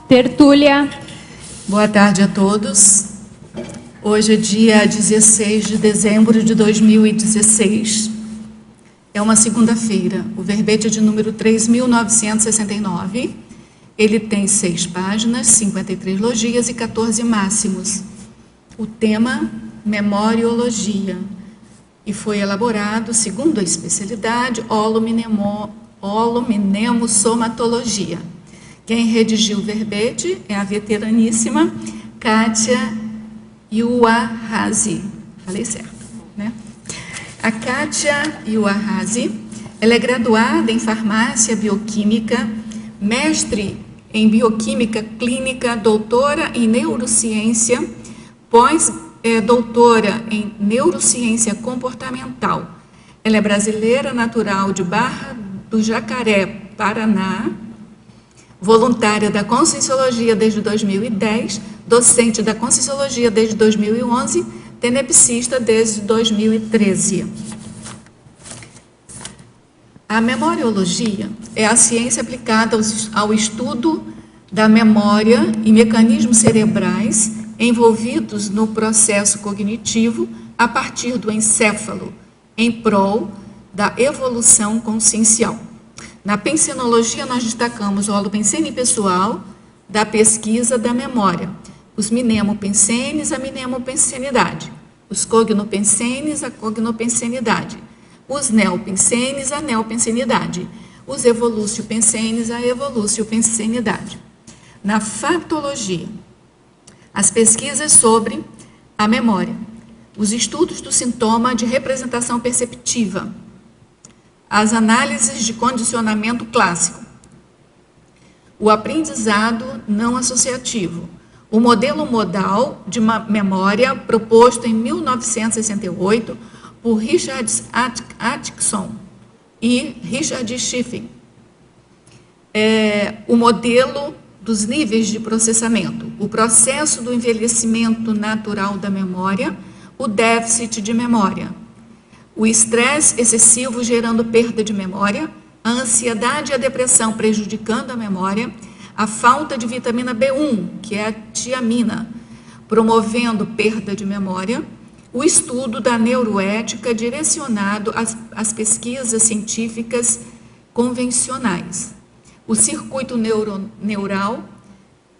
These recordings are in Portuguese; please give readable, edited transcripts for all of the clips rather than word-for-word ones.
Tertúlia. Boa tarde a todos. Hoje é dia 16 de dezembro de 2016. É uma segunda-feira. O verbete é de número 3.969. Ele tem 6 páginas, 53 logias e 14 máximos. O tema, memoriologia. E foi elaborado, segundo a especialidade, holominemosomatologia. Quem redigiu o verbete é a veteraníssima Kátia Iuarrazi. Falei certo, né? A Kátia Iuarrazi, ela é graduada em farmácia bioquímica, mestre em bioquímica clínica, doutora em neurociência, doutora em neurociência comportamental. Ela é brasileira, natural de Barra do Jacaré, Paraná, voluntária da Conscienciologia desde 2010, docente da Conscienciologia desde 2011, tenepsista desde 2013. A memoriologia é a ciência aplicada ao estudo da memória e mecanismos cerebrais envolvidos no processo cognitivo a partir do encéfalo, em prol da evolução consciencial. Na pensenologia, nós destacamos o holopensene pessoal da pesquisa da memória, os mnemopensenes, a mnemopensenidade, os cognopensenes, a cognopensenidade, os neopensenes, a neopensenidade, os evolúcio-pensenes, a evolúcio-pensenidade. Na fatologia, as pesquisas sobre a memória, os estudos do sintoma de representação perceptiva, as análises de condicionamento clássico, o aprendizado não associativo, o modelo modal de memória proposto em 1968 por Richard Atkinson e Richard Schiff, o modelo dos níveis de processamento, o processo do envelhecimento natural da memória, o déficit de memória, o estresse excessivo gerando perda de memória, a ansiedade e a depressão prejudicando a memória, a falta de vitamina B1, que é a tiamina, promovendo perda de memória, o estudo da neuroética direcionado às pesquisas científicas convencionais, o circuito neural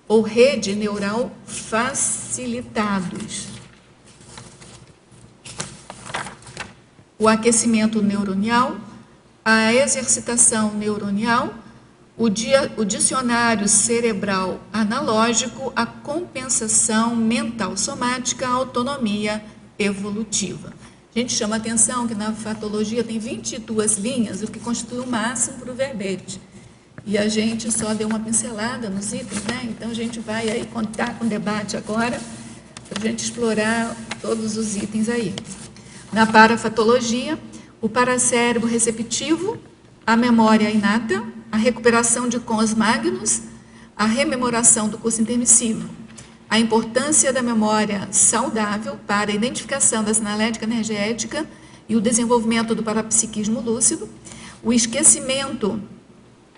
ou rede neural facilitados, o aquecimento neuronial, a exercitação neuronial, o dicionário cerebral analógico, a compensação mental somática, a autonomia evolutiva. A gente chama a atenção que na fatologia tem 22 linhas, o que constitui o máximo para o verbete. E a gente só deu uma pincelada nos itens, né? Então a gente vai aí contar com o debate agora, para a gente explorar todos os itens aí. Na parafatologia, o paracérebro receptivo, a memória inata, a recuperação de cons magnus, a rememoração do curso intermissivo, a importância da memória saudável para a identificação da sinalética energética e o desenvolvimento do parapsiquismo lúcido, o esquecimento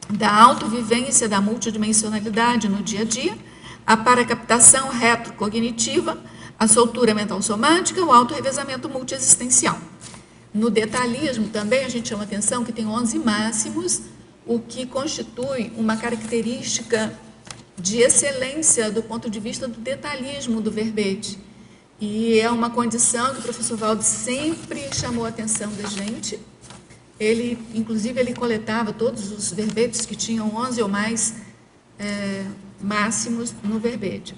da autovivência da multidimensionalidade no dia a dia, a paracaptação retrocognitiva, a soltura mental somática, o autorrevezamento multiexistencial. No detalhismo também a gente chama atenção que tem 11 máximos, o que constitui uma característica de excelência do ponto de vista do detalhismo do verbete. E é uma condição que o professor Valdo sempre chamou a atenção da gente. Inclusive, ele coletava todos os verbetes que tinham 11 ou mais máximos no verbete.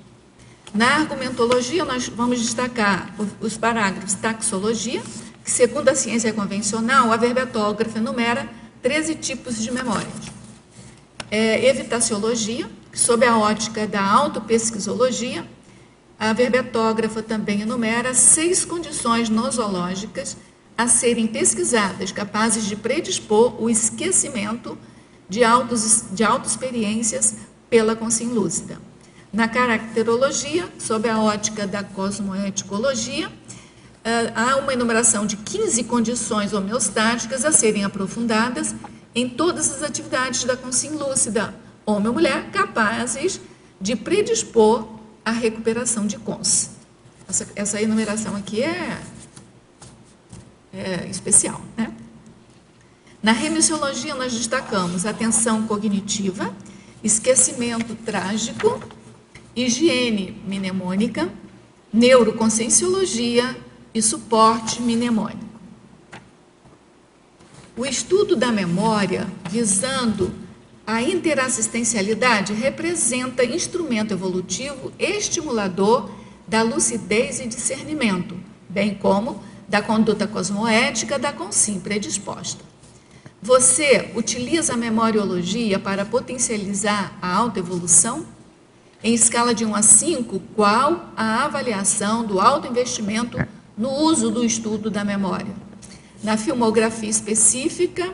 Na argumentologia, nós vamos destacar os parágrafos taxologia, que, segundo a ciência convencional, a verbetógrafa enumera 13 tipos de memória. Evitaciologia, que, sob a ótica da autopesquisologia, a verbetógrafa também enumera 6 condições nosológicas a serem pesquisadas, capazes de predispor o esquecimento de autoexperiências pela consciência lúcida. Na caracterologia, sob a ótica da cosmoeticologia, há uma enumeração de 15 condições homeostáticas a serem aprofundadas em todas as atividades da consciência lúcida, homem ou mulher, capazes de predispor à recuperação de cons. Essa enumeração aqui é especial, né? Na remissiologia, nós destacamos atenção cognitiva, esquecimento trágico, higiene mnemônica, neuroconscienciologia e suporte mnemônico. O estudo da memória, visando a interassistencialidade, representa instrumento evolutivo estimulador da lucidez e discernimento, bem como da conduta cosmoética da consim predisposta. Você utiliza a memoriologia para potencializar a autoevolução? Em escala de 1 a 5, qual a avaliação do autoinvestimento no uso do estudo da memória? Na filmografia específica,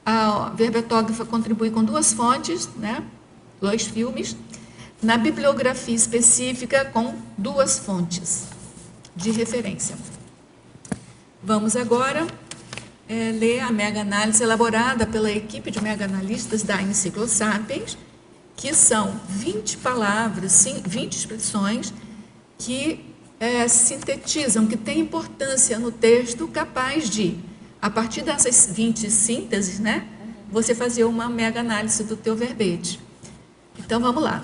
a verbetógrafa contribui com 2 fontes, né? 2 filmes. Na bibliografia específica, com 2 fontes de referência. Vamos agora ler a mega-análise elaborada pela equipe de mega-analistas da Enciclosapiens, que são 20 palavras, 20 expressões que sintetizam, que têm importância no texto, capaz de, a partir dessas 20 sínteses, né, você fazer uma mega-análise do teu verbete. Então, vamos lá.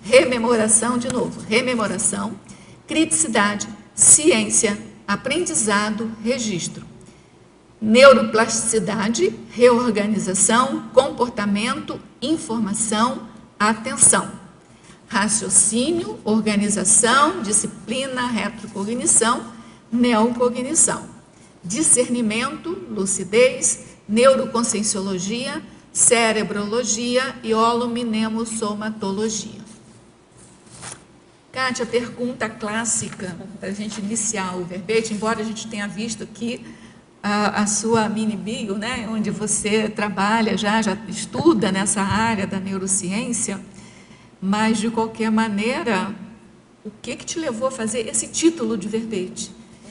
Rememoração, criticidade, ciência, aprendizado, registro. Neuroplasticidade, reorganização, comportamento, informação, atenção. Raciocínio, organização, disciplina, retrocognição, neocognição. Discernimento, lucidez, neuroconscienciologia, cerebrologia e holominemosomatologia. Kátia, pergunta clássica para a gente iniciar o verbete, embora a gente tenha visto aqui a sua mini bio, né, onde você trabalha, já estuda nessa área da neurociência, mas, de qualquer maneira, o que te levou a fazer esse título de verbete?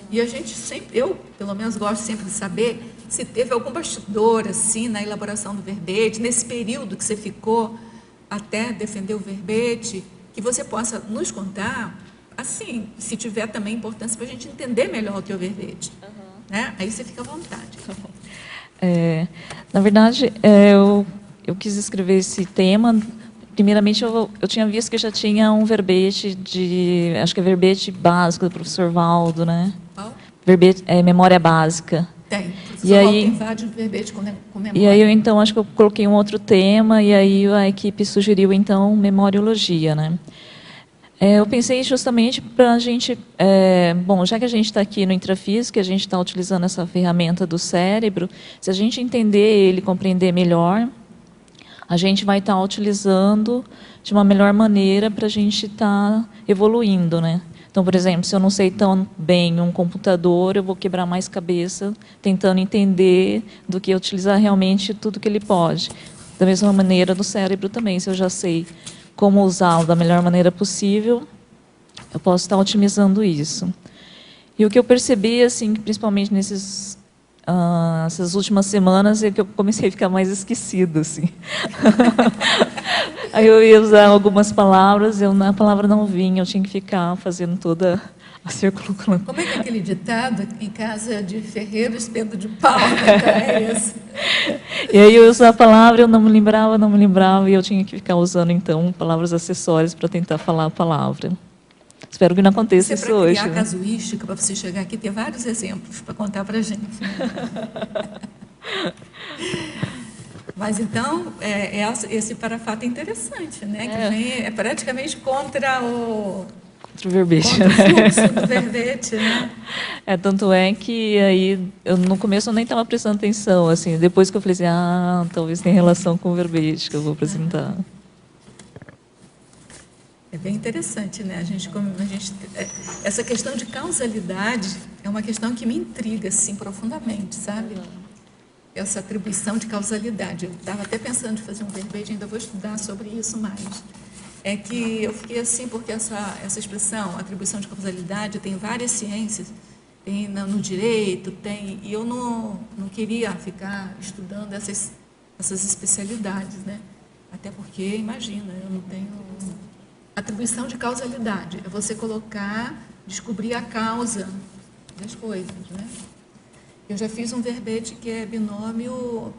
E a gente sempre, eu, pelo menos, gosto sempre de saber se teve algum bastidor, assim, na elaboração do verbete, nesse período que você ficou até defender o verbete, que você possa nos contar, assim, se tiver também importância para a gente entender melhor o teu verbete. Né? Aí você fica à vontade. Na verdade, eu quis escrever esse tema. Primeiramente, eu tinha visto que já tinha um verbete acho que é verbete básico do professor Valdo, né? Qual? Verbete, memória básica. Tem. E aí tem vários verbetes com memória. E aí, então, acho que eu coloquei um outro tema, e aí a equipe sugeriu, então, memoriologia, né? Eu pensei justamente para a gente, bom, já que a gente está aqui no Intrafísica, a gente está utilizando essa ferramenta do cérebro, se a gente entender ele, compreender melhor, a gente vai estar utilizando de uma melhor maneira para a gente estar evoluindo, né? Então, por exemplo, se eu não sei tão bem um computador, eu vou quebrar mais cabeça tentando entender do que utilizar realmente tudo que ele pode. Da mesma maneira do cérebro também, se eu já sei como usá-lo da melhor maneira possível, eu posso estar otimizando isso. E o que eu percebi, assim, principalmente essas últimas semanas, é que eu comecei a ficar mais esquecido, assim. Aí eu ia usar algumas palavras, a palavra não vinha, eu tinha que ficar fazendo toda a circulação. Como é que é aquele ditado? Em casa de ferreiro, espeto de pau, é isso? E aí eu ia usar a palavra, eu não me lembrava, e eu tinha que ficar usando, então, palavras acessórias para tentar falar a palavra. Espero que não aconteça isso hoje. Para criar casuística, para você chegar aqui, ter vários exemplos para contar para a gente. Mas, então, esse parafato é interessante, né? Que vem, praticamente contra o verbete. Contra o fluxo do verbete, né? Tanto é que aí, no começo eu nem estava prestando atenção, assim, depois que eu falei assim, talvez tenha relação com o verbete que eu vou apresentar. É bem interessante, né? Essa questão de causalidade é uma questão que me intriga, assim, profundamente, sabe? Essa atribuição de causalidade. Eu estava até pensando em fazer um verbete, ainda vou estudar sobre isso mais. É que eu fiquei assim, porque essa expressão, atribuição de causalidade, tem várias ciências tem no direito, tem... E eu não queria ficar estudando essas especialidades, né? Até porque, imagina, eu não tenho... Atribuição de causalidade é você descobrir a causa das coisas, né? Eu já fiz um verbete que é binômio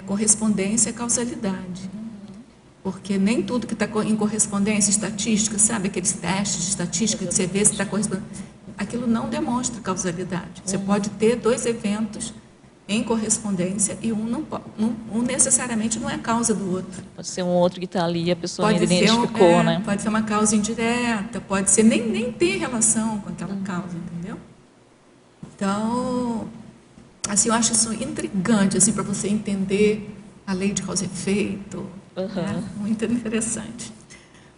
correspondência e causalidade. Porque nem tudo que está em correspondência estatística, sabe? Aqueles testes de estatística que você vê se está correspondendo, aquilo não demonstra causalidade. Você pode ter dois eventos em correspondência e um necessariamente não é causa do outro. Pode ser um outro que está ali e a pessoa ainda identificou, né? Pode ser uma causa indireta, pode ser nem ter relação com aquela causa, entendeu? Então, assim, eu acho isso intrigante, assim, para você entender a lei de causa e efeito. Né? Muito interessante.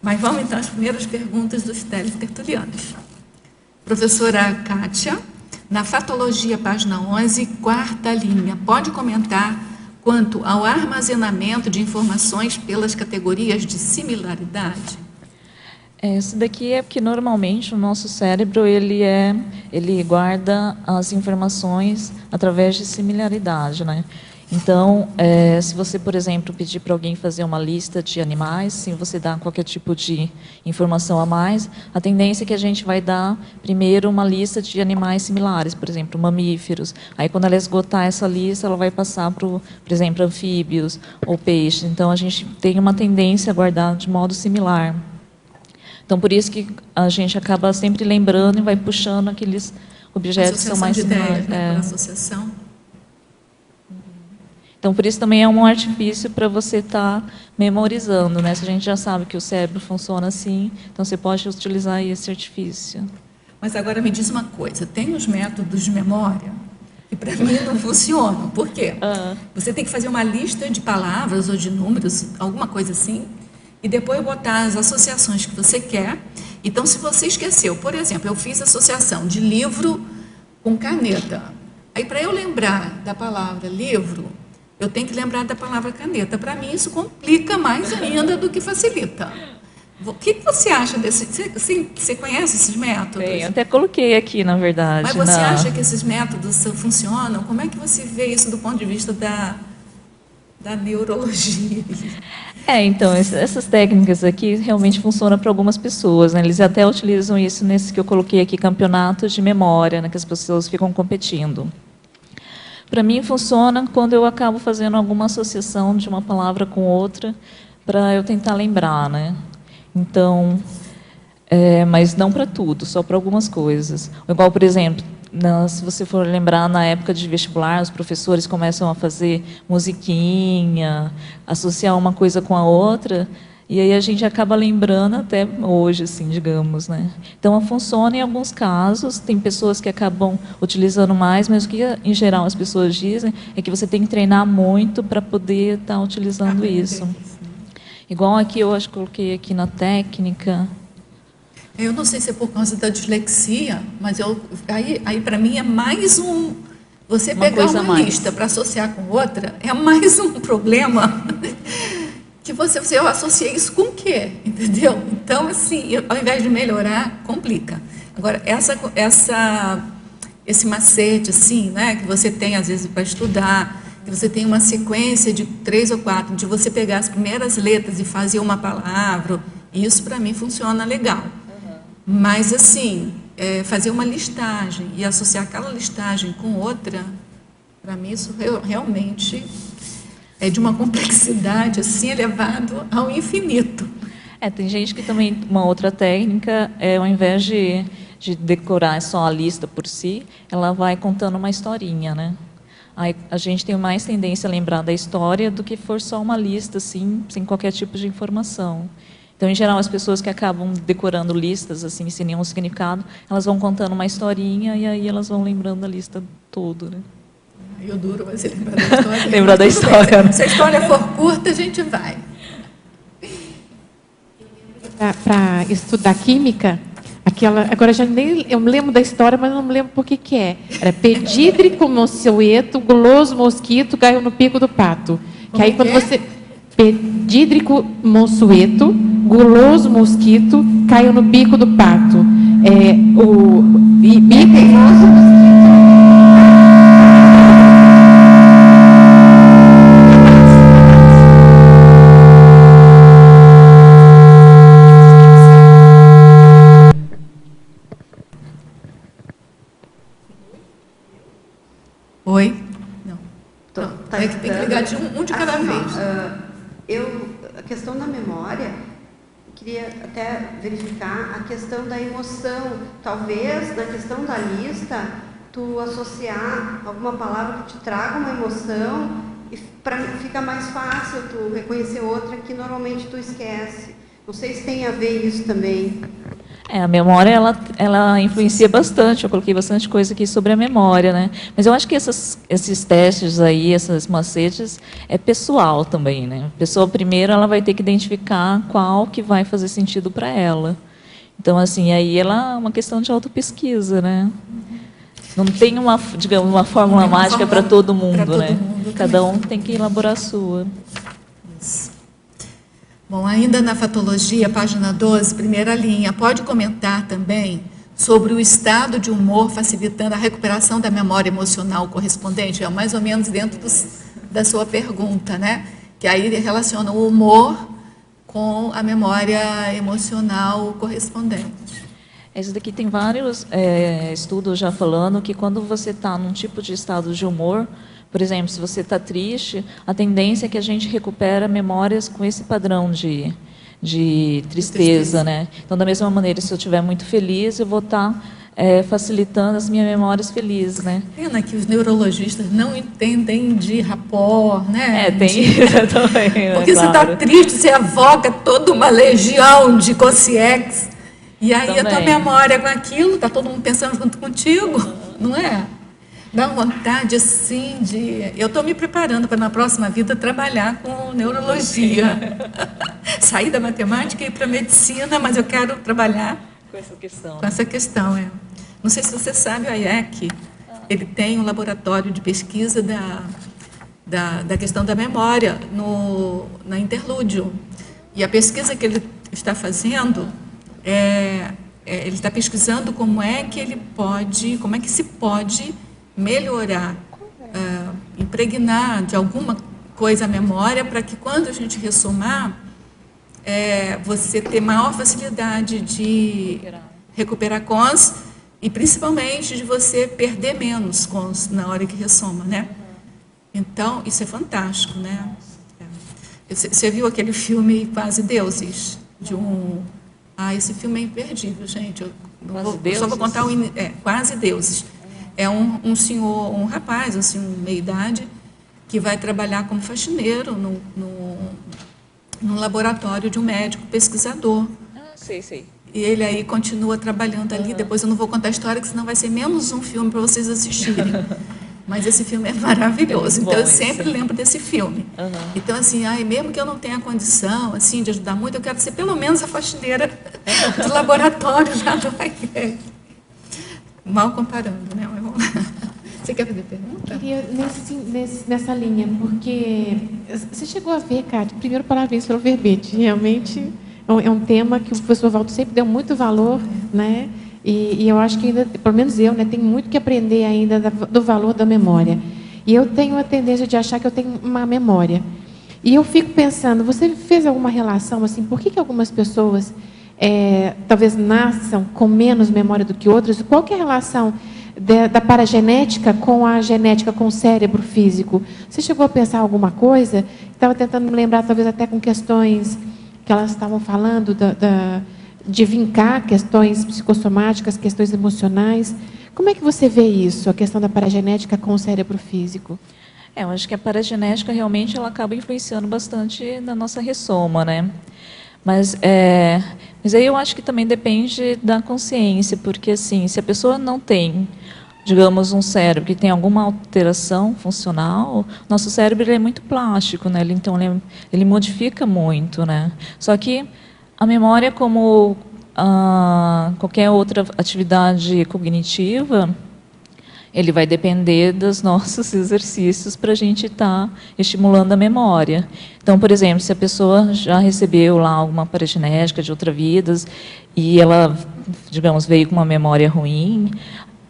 Mas vamos então às primeiras perguntas dos teletertulianos. Professora Kátia, na Fatologia, página 11, quarta linha, pode comentar quanto ao armazenamento de informações pelas categorias de similaridade? Isso daqui é porque normalmente o nosso cérebro ele guarda as informações através de similaridade, né? Então, se você, por exemplo, pedir para alguém fazer uma lista de animais, se você dá qualquer tipo de informação a mais, a tendência é que a gente vai dar primeiro uma lista de animais similares, por exemplo, mamíferos. Aí, quando ela esgotar essa lista, ela vai passar para, por exemplo, anfíbios ou peixes. Então, a gente tem uma tendência a guardar de modo similar. Então, por isso que a gente acaba sempre lembrando e vai puxando aqueles objetos que são mais similares. Né, por associação. Então, por isso também é um artifício para você estar memorizando, né? Se a gente já sabe que o cérebro funciona assim, então você pode utilizar esse artifício. Mas agora me diz uma coisa, tem os métodos de memória que para mim não funcionam. Por quê? Você tem que fazer uma lista de palavras ou de números, alguma coisa assim, e depois botar as associações que você quer. Então, se você esqueceu, por exemplo, eu fiz associação de livro com caneta. Aí, para eu lembrar da palavra livro, eu tenho que lembrar da palavra caneta. Para mim, isso complica mais ainda do que facilita. O que você acha desse... Você conhece esses métodos? Eu até coloquei aqui, na verdade. Mas você acha que esses métodos funcionam? Como é que você vê isso do ponto de vista da neurologia? Então, essas técnicas aqui realmente funcionam para algumas pessoas, né? Eles até utilizam isso nesse que eu coloquei aqui, campeonatos de memória, né? Que as pessoas ficam competindo. Para mim, funciona quando eu acabo fazendo alguma associação de uma palavra com outra para eu tentar lembrar, né? Então, mas não para tudo, só para algumas coisas. Igual, por exemplo, se você for lembrar, na época de vestibular, os professores começam a fazer musiquinha, associar uma coisa com a outra, e aí a gente acaba lembrando até hoje, assim, digamos, né? Então, funciona em alguns casos, tem pessoas que acabam utilizando mais, mas o que, em geral, as pessoas dizem é que você tem que treinar muito para poder estar utilizando isso. Igual aqui, eu acho que coloquei aqui na técnica. Eu não sei se é por causa da dislexia, mas aí para mim é mais um... Você pegar uma lista para associar com outra, é mais um problema... que eu associei isso com o quê? Entendeu? Então, assim, ao invés de melhorar, complica. Agora, esse macete, assim, né, que você tem, às vezes, para estudar, que você tem uma sequência de 3 ou 4, de você pegar as primeiras letras e fazer uma palavra, isso, para mim, funciona legal. Mas, assim, fazer uma listagem e associar aquela listagem com outra, para mim, isso realmente... é de uma complexidade assim elevado ao infinito. Tem gente que também, uma outra técnica, ao invés de decorar só a lista por si, ela vai contando uma historinha, né? Aí a gente tem mais tendência a lembrar da história do que for só uma lista, assim, sem qualquer tipo de informação. Então, em geral, as pessoas que acabam decorando listas, assim, sem nenhum significado, elas vão contando uma historinha e aí elas vão lembrando a lista toda, né? Eu duro, mas lembrar da história. Lembrar da história. Bem, se a história for curta, a gente vai. Para estudar química, agora eu me lembro da história, mas não me lembro por que é. Era pedídrico monsueto, guloso mosquito, caiu no pico do pato. Que aí quando você... Pedídrico monsueto, guloso mosquito, caiu no bico do pato. teimoso Oi? Não. Tô- Não, tá tem que ligar de um de cada Assim, ó, vez. a questão da memória, queria até verificar a questão da emoção. Talvez, na questão da lista, tu associar alguma palavra que te traga uma emoção e fica mais fácil tu reconhecer outra que normalmente tu esquece. Não sei se tem a ver isso também. A memória, ela influencia bastante. Eu coloquei bastante coisa aqui sobre a memória, né? Mas eu acho que esses testes aí, esses macetes, é pessoal também, né? A pessoa, primeiro, ela vai ter que identificar qual que vai fazer sentido para ela. Então, assim, aí ela é uma questão de autopesquisa, né? Não tem digamos, uma fórmula mágica para todo mundo, né? Cada um tem que elaborar a sua. Isso. Bom, ainda na fatologia, página 12, primeira linha, pode comentar também sobre o estado de humor facilitando a recuperação da memória emocional correspondente? É mais ou menos dentro da sua pergunta, né? Que aí relaciona o humor com a memória emocional correspondente. Isso daqui tem vários estudos já falando que quando você está num tipo de estado de humor, por exemplo, se você está triste, a tendência é que a gente recupera memórias com esse padrão de tristeza, né? Então, da mesma maneira, se eu estiver muito feliz, eu vou estar facilitando as minhas memórias felizes, né? Pena que os neurologistas não entendem de rapport, né? Tem isso também. Porque você está triste, você evoca toda uma legião de consciência. E aí a tua memória com aquilo, está todo mundo pensando junto contigo, não é? Dá vontade, assim, de... Eu estou me preparando para, na próxima vida, trabalhar com neurologia. Sair da matemática e ir para a medicina, mas eu quero trabalhar com essa questão. Com essa questão, Não sei se você sabe, o IEC, ele tem um laboratório de pesquisa da questão da memória na Interlúdio. E a pesquisa que ele está fazendo ele está pesquisando como é que se pode melhorar, impregnar de alguma coisa a memória para que quando a gente ressomar, você ter maior facilidade de recuperar cons e principalmente de você perder menos cons na hora que ressoma, né? Então, isso é fantástico, né? Você viu aquele filme Quase Deuses? Esse filme é imperdível, gente. Eu só vou contar Quase Deuses. É um senhor, um rapaz, assim, meia-idade, que vai trabalhar como faxineiro num laboratório de um médico pesquisador. Sei. E ele aí continua trabalhando ali. Depois eu não vou contar a história, que senão vai ser menos um filme para vocês assistirem. Mas esse filme é maravilhoso. Então eu sempre lembro desse filme. Então, assim, mesmo que eu não tenha condição assim, de ajudar muito, eu quero ser pelo menos a faxineira do laboratório lá do IEC. Mal comparando, né? Você quer fazer pergunta? Eu queria nessa linha, porque você chegou a ver, Cátia, primeiro parabéns pelo verbete, realmente é um tema que o professor Valdo sempre deu muito valor, né? E eu acho que ainda, pelo menos eu, né, tenho muito que aprender ainda do valor da memória. E eu tenho a tendência de achar que eu tenho uma memória. E eu fico pensando, você fez alguma relação, assim, por que algumas pessoas talvez nasçam com menos memória do que outras? Qual que é a relação da paragenética com a genética, com o cérebro físico? Você chegou a pensar alguma coisa? Estava tentando me lembrar, talvez até com questões que elas estavam falando de vincar questões psicossomáticas, questões emocionais. Como é que você vê isso, a questão da paragenética com o cérebro físico? Eu acho que a paragenética realmente ela acaba influenciando bastante na nossa ressoma, né? Mas aí eu acho que também depende da consciência, porque assim, se a pessoa não tem, digamos, um cérebro que tem alguma alteração funcional, nosso cérebro ele é muito plástico, né? Então ele modifica muito, né? Só que a memória, como qualquer outra atividade cognitiva, ele vai depender dos nossos exercícios para a gente estar estimulando a memória. Então, por exemplo, se a pessoa já recebeu lá alguma paragenética de outras vidas e ela digamos, veio com uma memória ruim,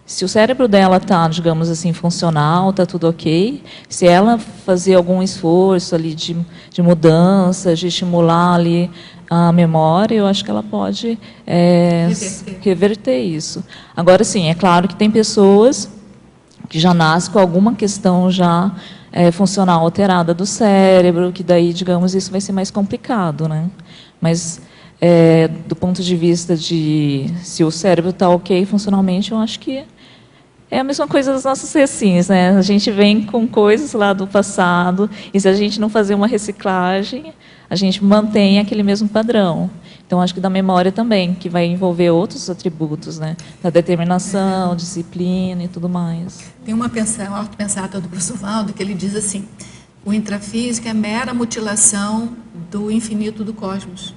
se o cérebro dela está, digamos assim, funcional, está tudo ok, se ela fazer algum esforço ali de mudança, de estimular ali a memória, eu acho que ela pode reverter isso. Agora, sim, é claro que tem pessoas que já nascem com alguma questão já funcional alterada do cérebro, que daí, digamos, isso vai ser mais complicado, né? Mas, do ponto de vista de se o cérebro está ok funcionalmente, eu acho que é a mesma coisa das nossas recins, né? A gente vem com coisas lá do passado, e se a gente não fazer uma reciclagem, a gente mantém aquele mesmo padrão. Então, acho que da memória também, que vai envolver outros atributos, né? Da determinação, disciplina e tudo mais. Tem uma autopensata do professor Valdo que ele diz assim: o intrafísico é mera mutilação do infinito do cosmos.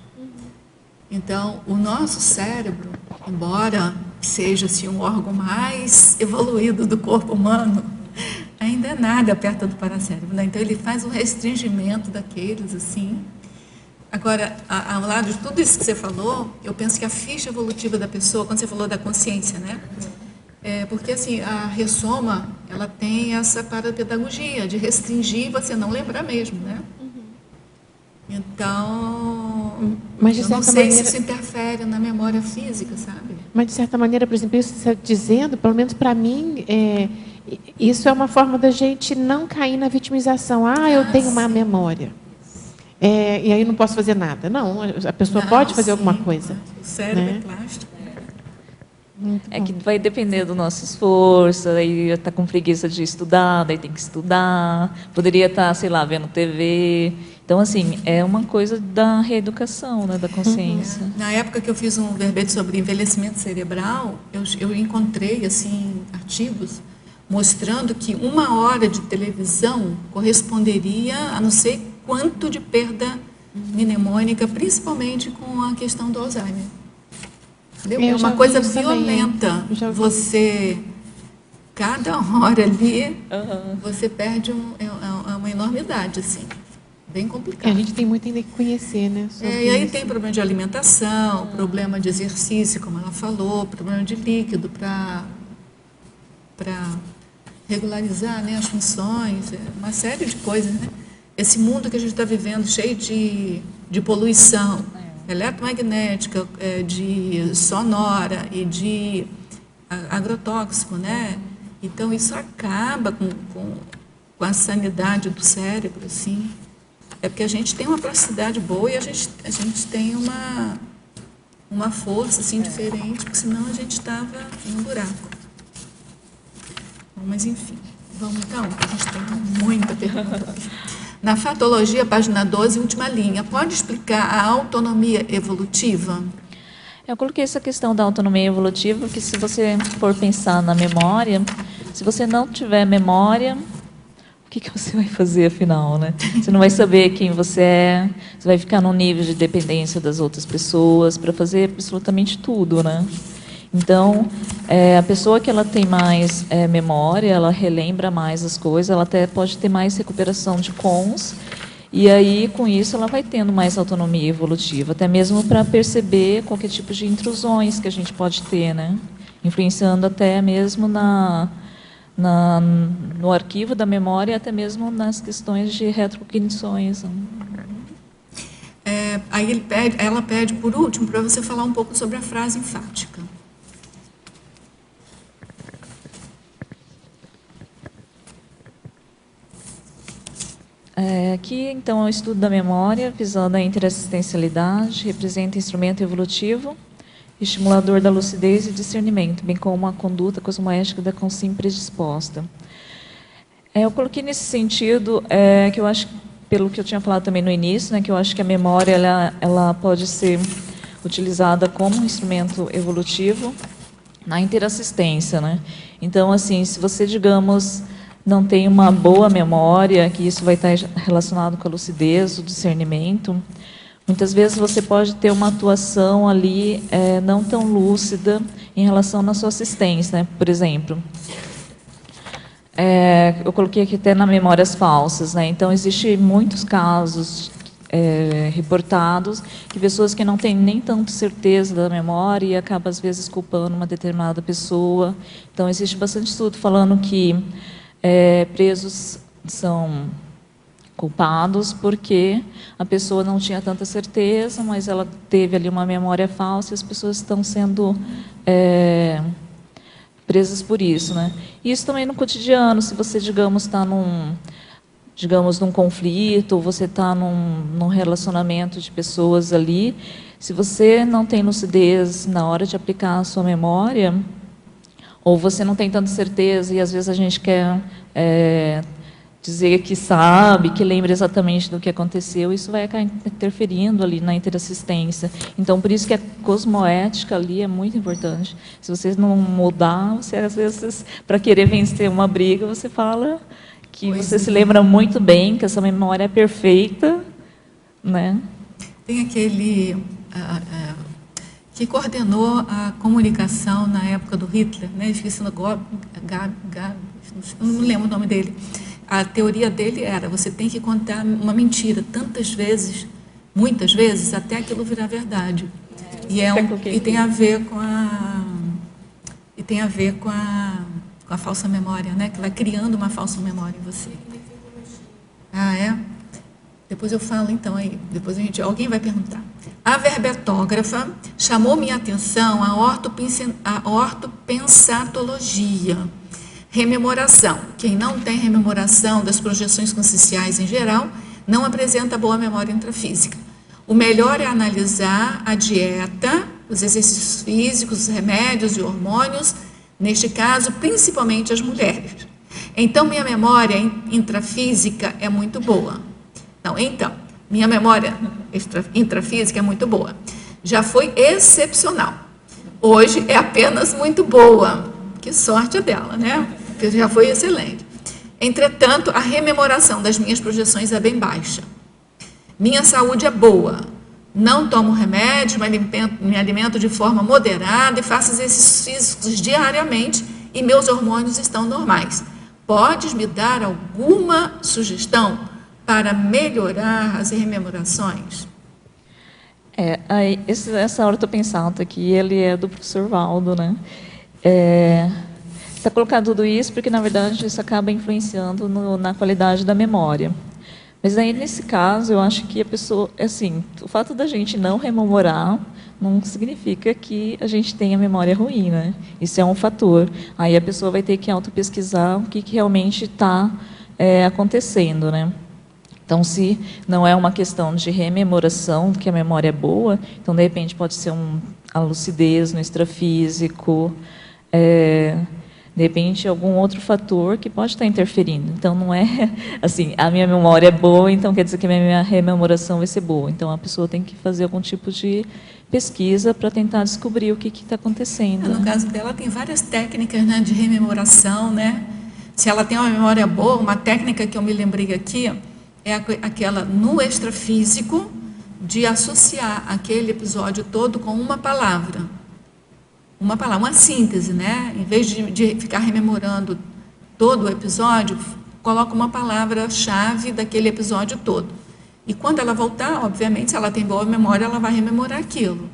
Então, o nosso cérebro, embora seja assim, um órgão mais evoluído do corpo humano, ainda é nada perto do paracérebro, né? Então, ele faz um restringimento daqueles, assim. Agora, ao lado de tudo isso que você falou, eu penso que a ficha evolutiva da pessoa, quando você falou da consciência, né? Porque, assim, a ressoma, ela tem essa parapedagogia de restringir e você não lembrar mesmo, né? Então, mas, de eu não certa sei maneira, se isso interfere na memória física, sabe? Mas, de certa maneira, por exemplo, isso que você está dizendo, pelo menos para mim, isso é uma forma da gente não cair na vitimização. Eu tenho má memória. E aí não posso fazer nada. Não, a pessoa pode fazer alguma coisa. O cérebro né? é plástico. É que vai depender do nosso esforço, aí está com preguiça de estudar, daí tem que estudar, poderia estar, sei lá, vendo TV. Então, assim, é uma coisa da reeducação, né, da consciência. Na época que eu fiz um verbete sobre envelhecimento cerebral, eu encontrei, assim, artigos mostrando que 1 hora de televisão corresponderia a não sei quanto de perda mnemônica, principalmente com a questão do Alzheimer. É uma coisa violenta. Você, cada hora ali, você perde uma enormidade, assim. Bem complicado. A gente tem muito ainda que conhecer, né? E aí tem problema de alimentação, problema de exercício, como ela falou, problema de líquido para regularizar, né, as funções, uma série de coisas, né? Esse mundo que a gente está vivendo, cheio de poluição eletromagnética, de sonora e de agrotóxico, né? Então, isso acaba com a sanidade do cérebro, assim. É porque a gente tem uma plasticidade boa e a gente tem uma força, assim, diferente, porque senão a gente estava no buraco. Bom, mas, enfim, vamos então, porque a gente tem muita pergunta aqui. Na Fatologia, página 12, última linha, pode explicar a autonomia evolutiva? Eu coloquei essa questão da autonomia evolutiva, porque se você for pensar na memória, se você não tiver memória, o que você vai fazer afinal, né? Você não vai saber quem você é, você vai ficar num nível de dependência das outras pessoas para fazer absolutamente tudo, né? Então, a pessoa que ela tem mais memória, ela relembra mais as coisas, ela até pode ter mais recuperação de cons, e aí, com isso, ela vai tendo mais autonomia evolutiva, até mesmo para perceber qualquer tipo de intrusões que a gente pode ter, né? Influenciando até mesmo no arquivo da memória, até mesmo nas questões de retrocognições. Aí ela pede, por último, para você falar um pouco sobre a frase enfática. Aqui, então, é o estudo da memória, visando a interassistencialidade, representa instrumento evolutivo, estimulador da lucidez e discernimento, bem como a conduta cosmoética da consciência predisposta. Eu coloquei nesse sentido, que eu acho, pelo que eu tinha falado também no início, né, que eu acho que a memória ela pode ser utilizada como um instrumento evolutivo na interassistência, né? Então, assim, se você, digamos, não tem uma boa memória, que isso vai estar relacionado com a lucidez, o discernimento, muitas vezes você pode ter uma atuação ali não tão lúcida em relação na sua assistência, né? Por exemplo, eu coloquei aqui até na memórias falsas, né? Então, existem muitos casos reportados que pessoas que não têm nem tanto certeza da memória e acabam, às vezes, culpando uma determinada pessoa. Então, existe bastante estudo falando que presos são culpados porque a pessoa não tinha tanta certeza, mas ela teve ali uma memória falsa e as pessoas estão sendo presas por isso, né? Isso também no cotidiano, se você, digamos, está num conflito, ou você está num relacionamento de pessoas ali, se você não tem lucidez na hora de aplicar a sua memória, ou você não tem tanta certeza, e às vezes a gente quer dizer que sabe, que lembra exatamente do que aconteceu, isso vai acabar interferindo ali na interassistência. Então, por isso que a cosmoética ali é muito importante. Se você não mudar, você, às vezes, para querer vencer uma briga, você fala que você se lembra muito bem, que essa memória é perfeita, né? Tem aquele que coordenou a comunicação na época do Hitler, né? Esqueci o nome, não lembro o nome dele. A teoria dele era: você tem que contar uma mentira tantas vezes, muitas vezes, até aquilo virar verdade. E tem a ver com a falsa memória, né? Que vai criando uma falsa memória em você. Ah, é? Depois eu falo, então, aí. Depois alguém vai perguntar. A verbetógrafa chamou minha atenção a ortopensatologia. Rememoração. Quem não tem rememoração das projeções conscienciais em geral, não apresenta boa memória intrafísica. O melhor é analisar a dieta, os exercícios físicos, os remédios e hormônios, neste caso, principalmente as mulheres. Então, minha memória intrafísica é muito boa. Então, minha memória intrafísica é muito boa. Já foi excepcional. Hoje é apenas muito boa. Que sorte é dela, né? Porque já foi excelente. Entretanto, a rememoração das minhas projeções é bem baixa. Minha saúde é boa. Não tomo remédio, me alimento de forma moderada e faço exercícios físicos diariamente e meus hormônios estão normais. Podes me dar alguma sugestão para melhorar as rememorações? Essa ortopensata aqui, ele é do professor Valdo, né? Está colocado tudo isso porque, na verdade, isso acaba influenciando na qualidade da memória. Mas aí, nesse caso, eu acho que a pessoa, assim, o fato da gente não rememorar não significa que a gente tenha memória ruim, né? Isso é um fator. Aí a pessoa vai ter que autopesquisar o que realmente está acontecendo, né? Então, se não é uma questão de rememoração, que a memória é boa, então, de repente, pode ser a lucidez no extrafísico, de repente, algum outro fator que pode estar interferindo. Então, não é assim, a minha memória é boa, então quer dizer que a minha rememoração vai ser boa. Então, a pessoa tem que fazer algum tipo de pesquisa para tentar descobrir o que está acontecendo. No caso dela, tem várias técnicas, né, de rememoração, né? Se ela tem uma memória boa, uma técnica que eu me lembrei aqui é aquela no extrafísico de associar aquele episódio todo com uma palavra. Uma síntese, né? Em vez de ficar rememorando todo o episódio, coloca uma palavra-chave daquele episódio todo. E quando ela voltar, obviamente, se ela tem boa memória, ela vai rememorar aquilo.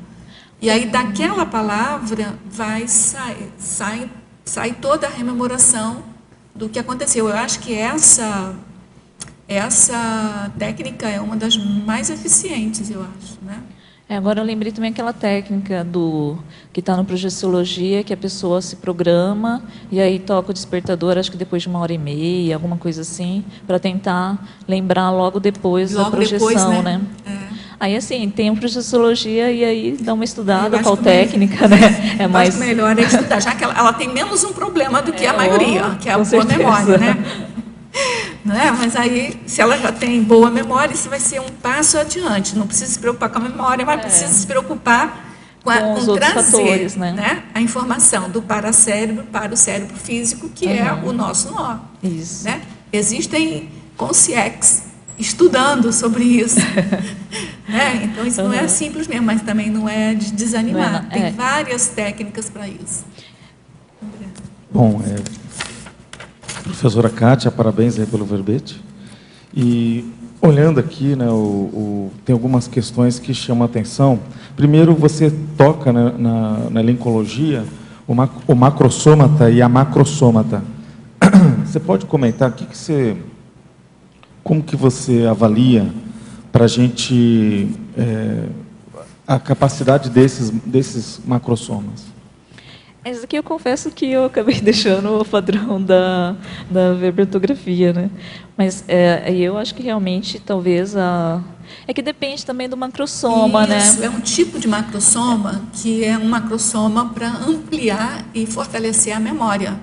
E aí, daquela palavra, vai sai toda a rememoração do que aconteceu. Eu acho que essa técnica é uma das mais eficientes, eu acho, né? Agora eu lembrei também aquela técnica que está no Projeciologia, que a pessoa se programa e aí toca o despertador, acho que depois de 1h30, alguma coisa assim, para tentar lembrar logo depois da projeção, depois, né? Aí, assim, tem a Projeciologia e aí dá uma estudada, qual técnica, né? É mais melhor é estudar, já que ela tem menos um problema do que a maioria, que é a boa memória, né? Não é? Mas aí, se ela já tem boa memória, isso vai ser um passo adiante. Não precisa se preocupar com a memória, mas precisa se preocupar com os outros fatores, né? A informação do paracérebro para o cérebro físico, que é o nosso nó. Isso. Né? Existem consciex estudando sobre isso. Né? Então, isso não é simples mesmo, mas também não é de desanimar. Tem várias técnicas para isso. Bom, professora Kátia, parabéns aí pelo verbete. E Olhando aqui, né, tem algumas questões que chamam a atenção. Primeiro, você toca, né, na elencologia o macrossômata e a macrossômata. Você pode comentar como que você avalia para a gente a capacidade desses macrossomas? Esse aqui eu confesso que eu acabei deixando o padrão da Weber-ortografia, né? Mas eu acho que realmente talvez é que depende também do macrossoma, Isso, né? é um tipo de macrossoma que é um macrossoma para ampliar e fortalecer a memória.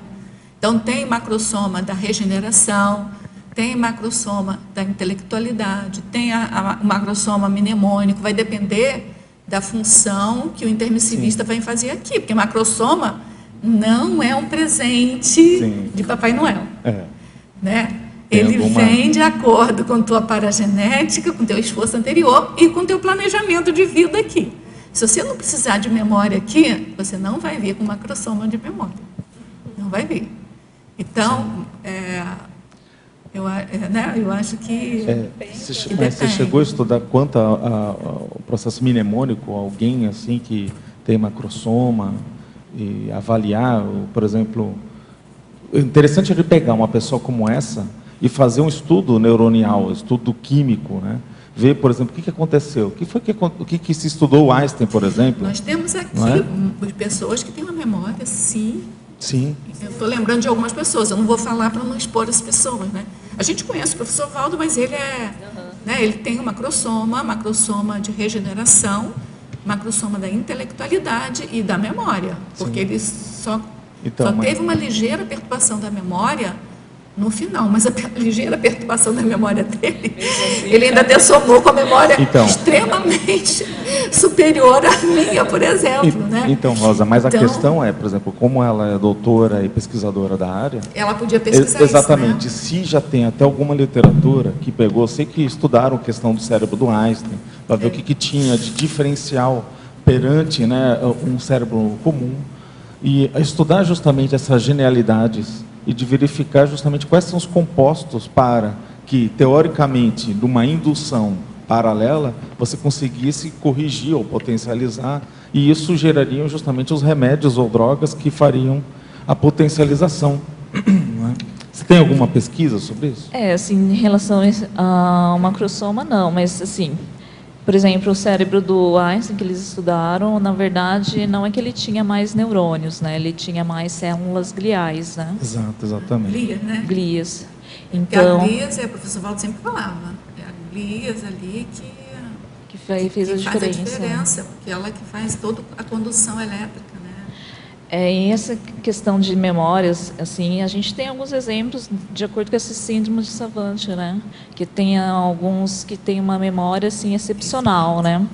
Então, tem macrossoma da regeneração, tem macrossoma da intelectualidade, tem o macrossoma mnemônico, vai depender da função que o intermissivista vai fazer aqui, porque macrossoma não é um presente de Papai Noel. Né? Ele vem de acordo com tua paragenética, com teu esforço anterior e com teu planejamento de vida aqui. Se você não precisar de memória aqui, você não vai vir com macrossoma de memória. Não vai vir. Então, eu acho que... Você chegou a estudar quanto ao processo mnemônico, alguém assim que tem macrossoma, e avaliar, por exemplo... Interessante ele pegar uma pessoa como essa e fazer um estudo neuronial, estudo químico, né? Ver, por exemplo, o que aconteceu. O que se estudou o Einstein, por exemplo? Nós temos aqui pessoas que têm uma memória, sim. Sim. Eu estou lembrando de algumas pessoas, eu não vou falar para não expor as pessoas, né? A gente conhece o professor Valdo, mas ele ele tem um macrossoma de regeneração, macrossoma da intelectualidade e da memória, porque ele só teve uma ligeira perturbação da memória no final, mas a ligeira perturbação da memória dele, ele ainda dessomou com a memória extremamente superior à minha, por exemplo. Né? Então, Rosa, mas a questão é, por exemplo, como ela é doutora e pesquisadora da área... Ela podia pesquisar exatamente, isso, se né? já tem até alguma literatura que pegou, sei que estudaram a questão do cérebro do Einstein, para ver o que tinha de diferencial perante, né, um cérebro comum, e estudar justamente essas genialidades e de verificar justamente quais são os compostos para que, teoricamente, numa indução paralela, você conseguisse corrigir ou potencializar, e isso geraria justamente os remédios ou drogas que fariam a potencialização. Não é? Você tem alguma pesquisa sobre isso? Assim, em relação ao macrossoma, não, mas assim... Por exemplo, o cérebro do Einstein que eles estudaram, na verdade, não é que ele tinha mais neurônios, né? Ele tinha mais células gliais, né? Exatamente. Glias, né? Glias. Então, a glias, o professor Valdo sempre falava, é a glias ali que fez a diferença. Porque ela que faz toda a condução elétrica, né? Em essa questão de memórias, assim, a gente tem alguns exemplos de acordo com esse síndrome de Savant, né? Que tem alguns que têm uma memória assim excepcional, né?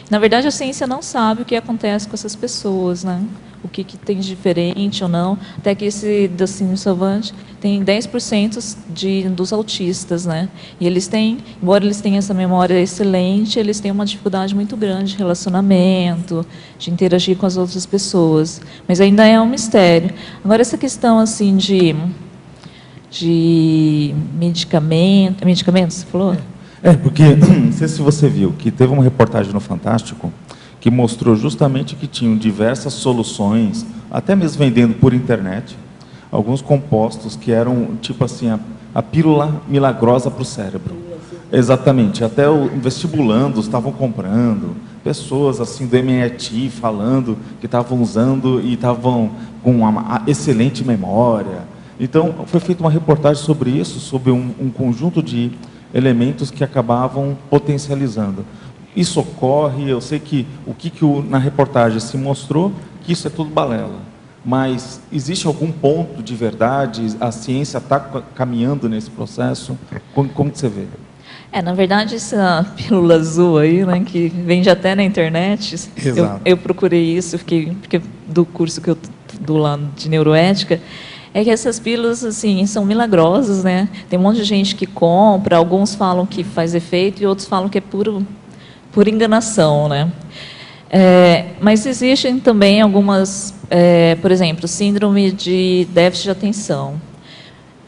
Na verdade, a ciência não sabe o que acontece com essas pessoas, né? O que tem de diferente ou não. Até que esse da síndrome de Savant tem 10% dos autistas, né? E eles têm, embora eles tenham essa memória excelente, eles têm uma dificuldade muito grande de relacionamento, de interagir com as outras pessoas. Mas ainda é um mistério. Agora, essa questão assim de medicamentos, você falou? Porque, não sei se você viu, que teve uma reportagem no Fantástico que mostrou justamente que tinham diversas soluções, até mesmo vendendo por internet, alguns compostos que eram, tipo assim, a pílula milagrosa para o cérebro. Exatamente, até o vestibulandos estavam comprando, pessoas assim do MIT falando que estavam usando e estavam com uma excelente memória. Então, foi feita uma reportagem sobre isso, sobre um conjunto de elementos que acabavam potencializando. Isso ocorre, eu sei que na reportagem se mostrou, que isso é tudo balela. Mas existe algum ponto de verdade? A ciência está caminhando nesse processo? Como que você vê? Na verdade, essa pílula azul aí, né, que vende até na internet, eu procurei isso, porque do curso que eu dou lá de neuroética, é que essas pílulas assim, são milagrosas, né? Tem um monte de gente que compra, alguns falam que faz efeito e outros falam que é por enganação, né? Mas existem também algumas, por exemplo, síndrome de déficit de atenção.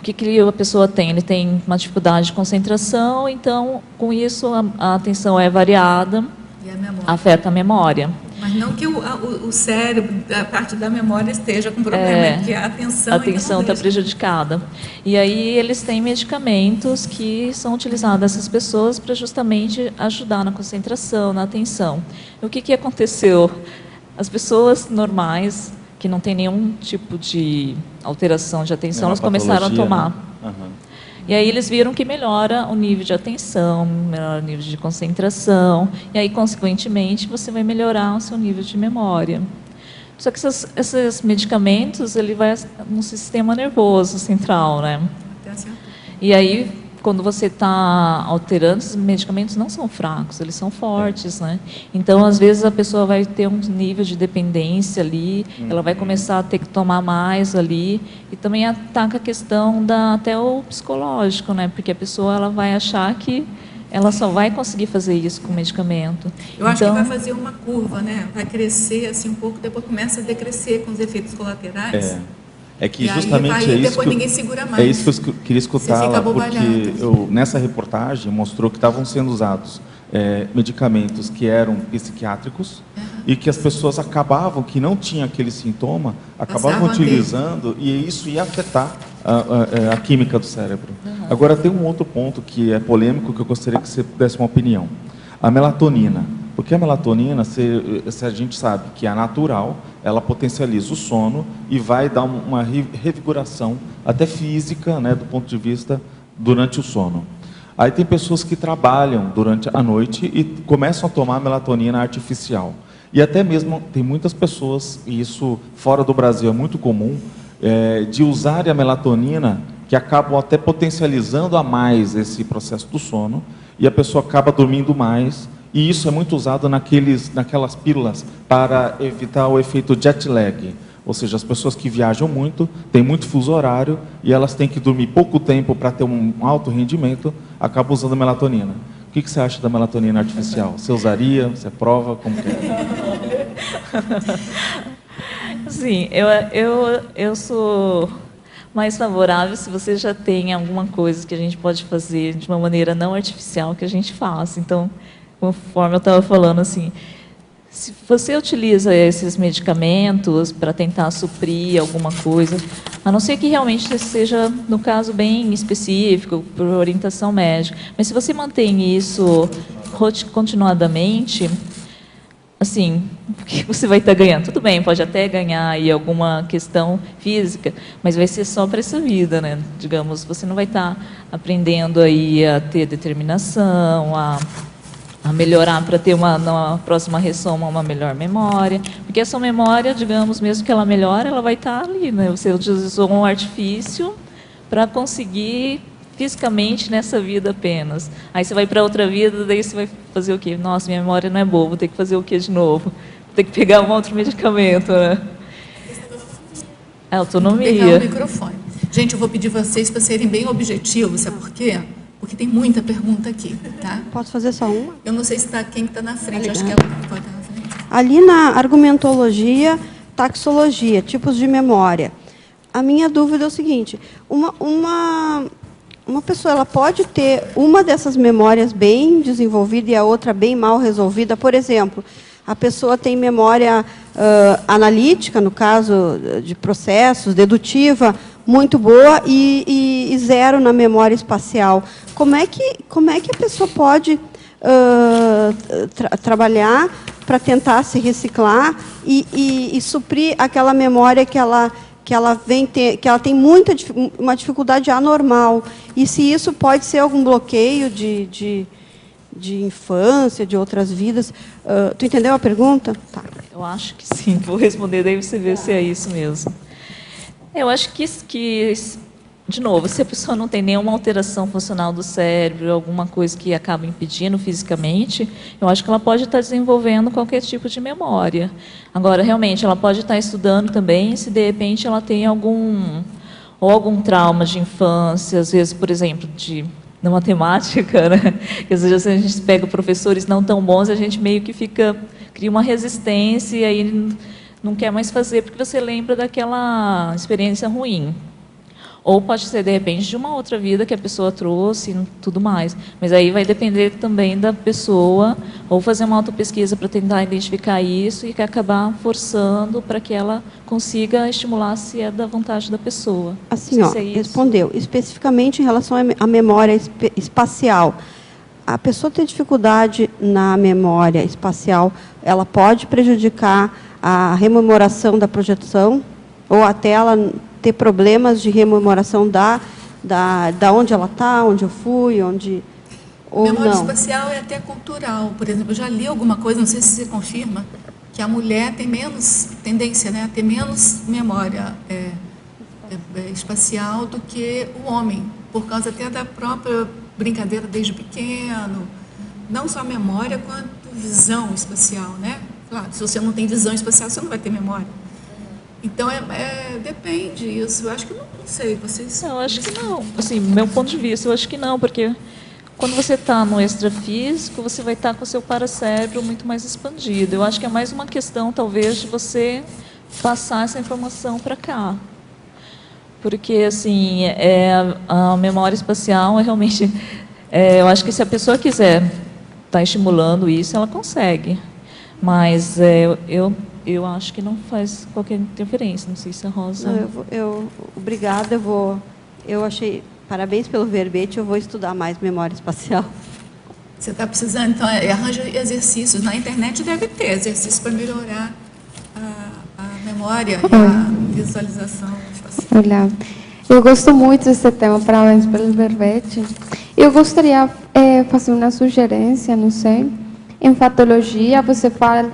o que a pessoa tem? Ele tem uma dificuldade de concentração, então, com isso, a atenção é variada, E a memória. afeta a memória. Mas não que o cérebro, a parte da memória esteja com problema, é porque a atenção A ainda não atenção está deixa. prejudicada. E aí eles têm medicamentos que são utilizados essas pessoas para justamente ajudar na concentração, na atenção. O que aconteceu? As pessoas normais, que não têm nenhum tipo de alteração de atenção, elas começaram a tomar. Né? Aham. E aí eles viram que melhora o nível de atenção, melhora o nível de concentração, e aí, consequentemente, você vai melhorar o seu nível de memória. Só que esses medicamentos, ele vai no sistema nervoso central, né? Tá certo? E aí, quando você está alterando, esses medicamentos não são fracos, eles são fortes, né? Então, às vezes, a pessoa vai ter um nível de dependência ali, ela vai começar a ter que tomar mais ali, e também ataca a questão até o psicológico, né? Porque a pessoa ela vai achar que ela só vai conseguir fazer isso com medicamento. Eu acho Então, que vai fazer uma curva, né? Vai crescer assim um pouco, depois começa a decrescer com os efeitos colaterais. É que E aí justamente vai, é isso depois que ninguém segura mais. é isso que eu queria escutar, Você fica porque abobalhado. nessa reportagem mostrou que estavam sendo usados medicamentos que eram psiquiátricos e que as pessoas acabavam, que não tinham aquele sintoma, acabavam Passavam a ter. utilizando e isso ia afetar a química do cérebro. Agora, tem um outro ponto que é polêmico, que eu gostaria que você desse uma opinião. A melatonina. Porque a melatonina, se a gente sabe que é natural, ela potencializa o sono e vai dar uma revigoração, até física, né, do ponto de vista, durante o sono. Aí tem pessoas que trabalham durante a noite e começam a tomar melatonina artificial. E até mesmo tem muitas pessoas, e isso fora do Brasil é muito comum, de usarem a melatonina, que acabam até potencializando a mais esse processo do sono, e a pessoa acaba dormindo mais. E isso é muito usado naquelas pílulas para evitar o efeito jet lag. Ou seja, as pessoas que viajam muito, têm muito fuso horário, e elas têm que dormir pouco tempo para ter um alto rendimento, acabam usando melatonina. O que você acha da melatonina artificial? Você usaria? Você aprova? Como que é? Sim, eu sou mais favorável se você já tem alguma coisa que a gente pode fazer de uma maneira não artificial, que a gente faça. Então, conforme eu estava falando, assim, se você utiliza esses medicamentos para tentar suprir alguma coisa, a não ser que realmente seja, no caso, bem específico, por orientação médica, mas se você mantém isso continuadamente, assim, o que você vai estar ganhando? Tudo bem, pode até ganhar aí alguma questão física, mas vai ser só para essa vida, né? Digamos, você não vai estar aprendendo aí a ter determinação, a melhorar para ter na próxima ressoma uma melhor memória, porque essa memória, digamos, mesmo que ela melhore, ela vai estar ali, né? Você utilizou um artifício para conseguir fisicamente nessa vida apenas. Aí você vai para outra vida, daí você vai fazer o quê? Nossa, minha memória não é boa, vou ter que fazer o quê de novo? Vou ter que pegar um outro medicamento, né? É autonomia. Pegar o microfone. Gente, eu vou pedir vocês para serem bem objetivos, sabe por quê? Porque tem muita pergunta aqui, tá? Posso fazer só uma? Eu não sei se tá, quem está na frente, acho que ela pode estar na frente. Ali na argumentologia, taxologia, tipos de memória. A minha dúvida é o seguinte: uma pessoa ela pode ter uma dessas memórias bem desenvolvida e a outra bem mal resolvida. Por exemplo, a pessoa tem memória analítica, no caso de processos, dedutiva, muito boa e zero na memória espacial. Como é que a pessoa pode trabalhar para tentar se reciclar e suprir aquela memória que ela tem uma dificuldade anormal? E se isso pode ser algum bloqueio de infância, de outras vidas? Tu entendeu a pergunta? Tá. Eu acho que sim, vou responder, daí você vê se é isso mesmo. Eu acho que, de novo, se a pessoa não tem nenhuma alteração funcional do cérebro, alguma coisa que acaba impedindo fisicamente, eu acho que ela pode estar desenvolvendo qualquer tipo de memória. Agora, realmente, ela pode estar estudando também, se de repente ela tem algum trauma de infância, às vezes, por exemplo, na matemática, né? Que às vezes a gente pega professores não tão bons, a gente meio que cria uma resistência e aí não quer mais fazer porque você lembra daquela experiência ruim. Ou pode ser, de repente, de uma outra vida que a pessoa trouxe e tudo mais. Mas aí vai depender também da pessoa, ou fazer uma autopesquisa para tentar identificar isso e que acabar forçando para que ela consiga estimular se é da vontade da pessoa. Assim, Não ó, sei se é isso. respondeu. Especificamente em relação à memória espacial. A pessoa ter dificuldade na memória espacial, ela pode prejudicar a rememoração da projeção, ou até ela ter problemas de rememoração da onde ela está, onde eu fui, onde... Ou Memória não. espacial é até cultural. Por exemplo, eu já li alguma coisa, não sei se você confirma, que a mulher tem menos tendência, né, a ter menos memória espacial do que o homem, por causa até da própria brincadeira desde pequeno. Não só memória, quanto visão espacial, né? Claro, se você não tem visão espacial, você não vai ter memória. Então, depende isso. Eu acho que não sei, vocês... Eu acho que não. Assim, meu ponto de vista, eu acho que não, porque quando você está no extrafísico, você vai estar com o seu paracérebro muito mais expandido. Eu acho que é mais uma questão, talvez, de você passar essa informação para cá. Porque, assim, a memória espacial é realmente... eu acho que se a pessoa quiser estar estimulando isso, ela consegue. Mas eu acho que não faz qualquer interferência. Não sei se a Rosa... Não, obrigada, eu achei... Parabéns pelo verbete, eu vou estudar mais memória espacial. Você está precisando, então, arranja exercícios. Na internet deve ter exercícios para melhorar a memória e a visualização espacial. Olá, eu gosto muito desse tema, parabéns pelo verbete. Eu gostaria de fazer uma sugerência, não sei. Em patologia, você fala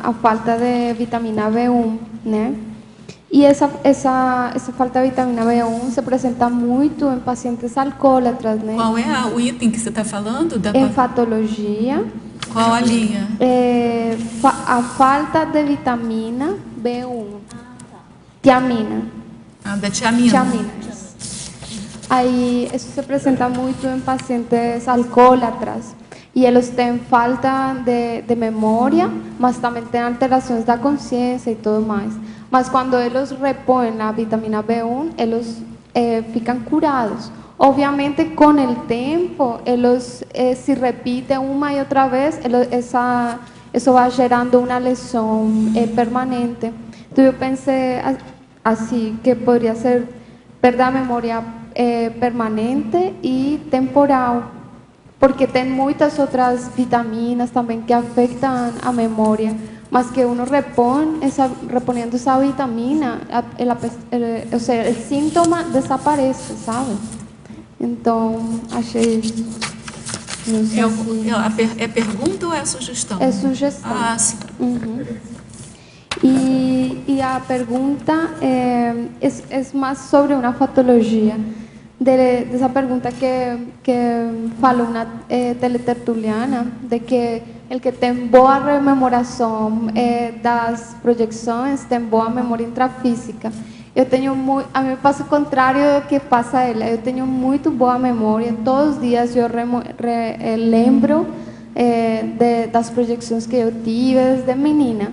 a falta de vitamina B1, né? E essa falta de vitamina B1 se apresenta muito em pacientes alcoólatras, né? Qual é o item que você está falando? Em patologia. Qual a linha? A falta de vitamina B1. Tiamina. Da tiamina. Tiamina. Aí, isso se apresenta muito em pacientes alcoólatras. E eles têm falta de memória, mas também têm alterações da consciência e tudo mais. Mas quando eles repõem a vitamina B1, eles ficam curados. Obviamente, com o tempo, eles se repetem uma e outra vez, isso vai gerando uma lesão permanente. Então, eu pensei assim, que poderia ser perda de memória permanente e temporal, porque tem muitas outras vitaminas também que afetam a memória, mas que uno reponendo essa vitamina, ou seja, o síntoma desaparece, sabe? Então, achei... Não sei É pergunta ou é sugestão? É sugestão. Ah, sim. Uhum. E a pergunta é mais sobre uma patologia. Dessa pergunta que falou uma teletertuliana, de que o que tem boa rememoração das projeções tem boa memória intrafísica. A mim passa o contrário do que passa a ela. Eu tenho muito boa memória. Todos os dias eu lembro das projeções que eu tive desde menina.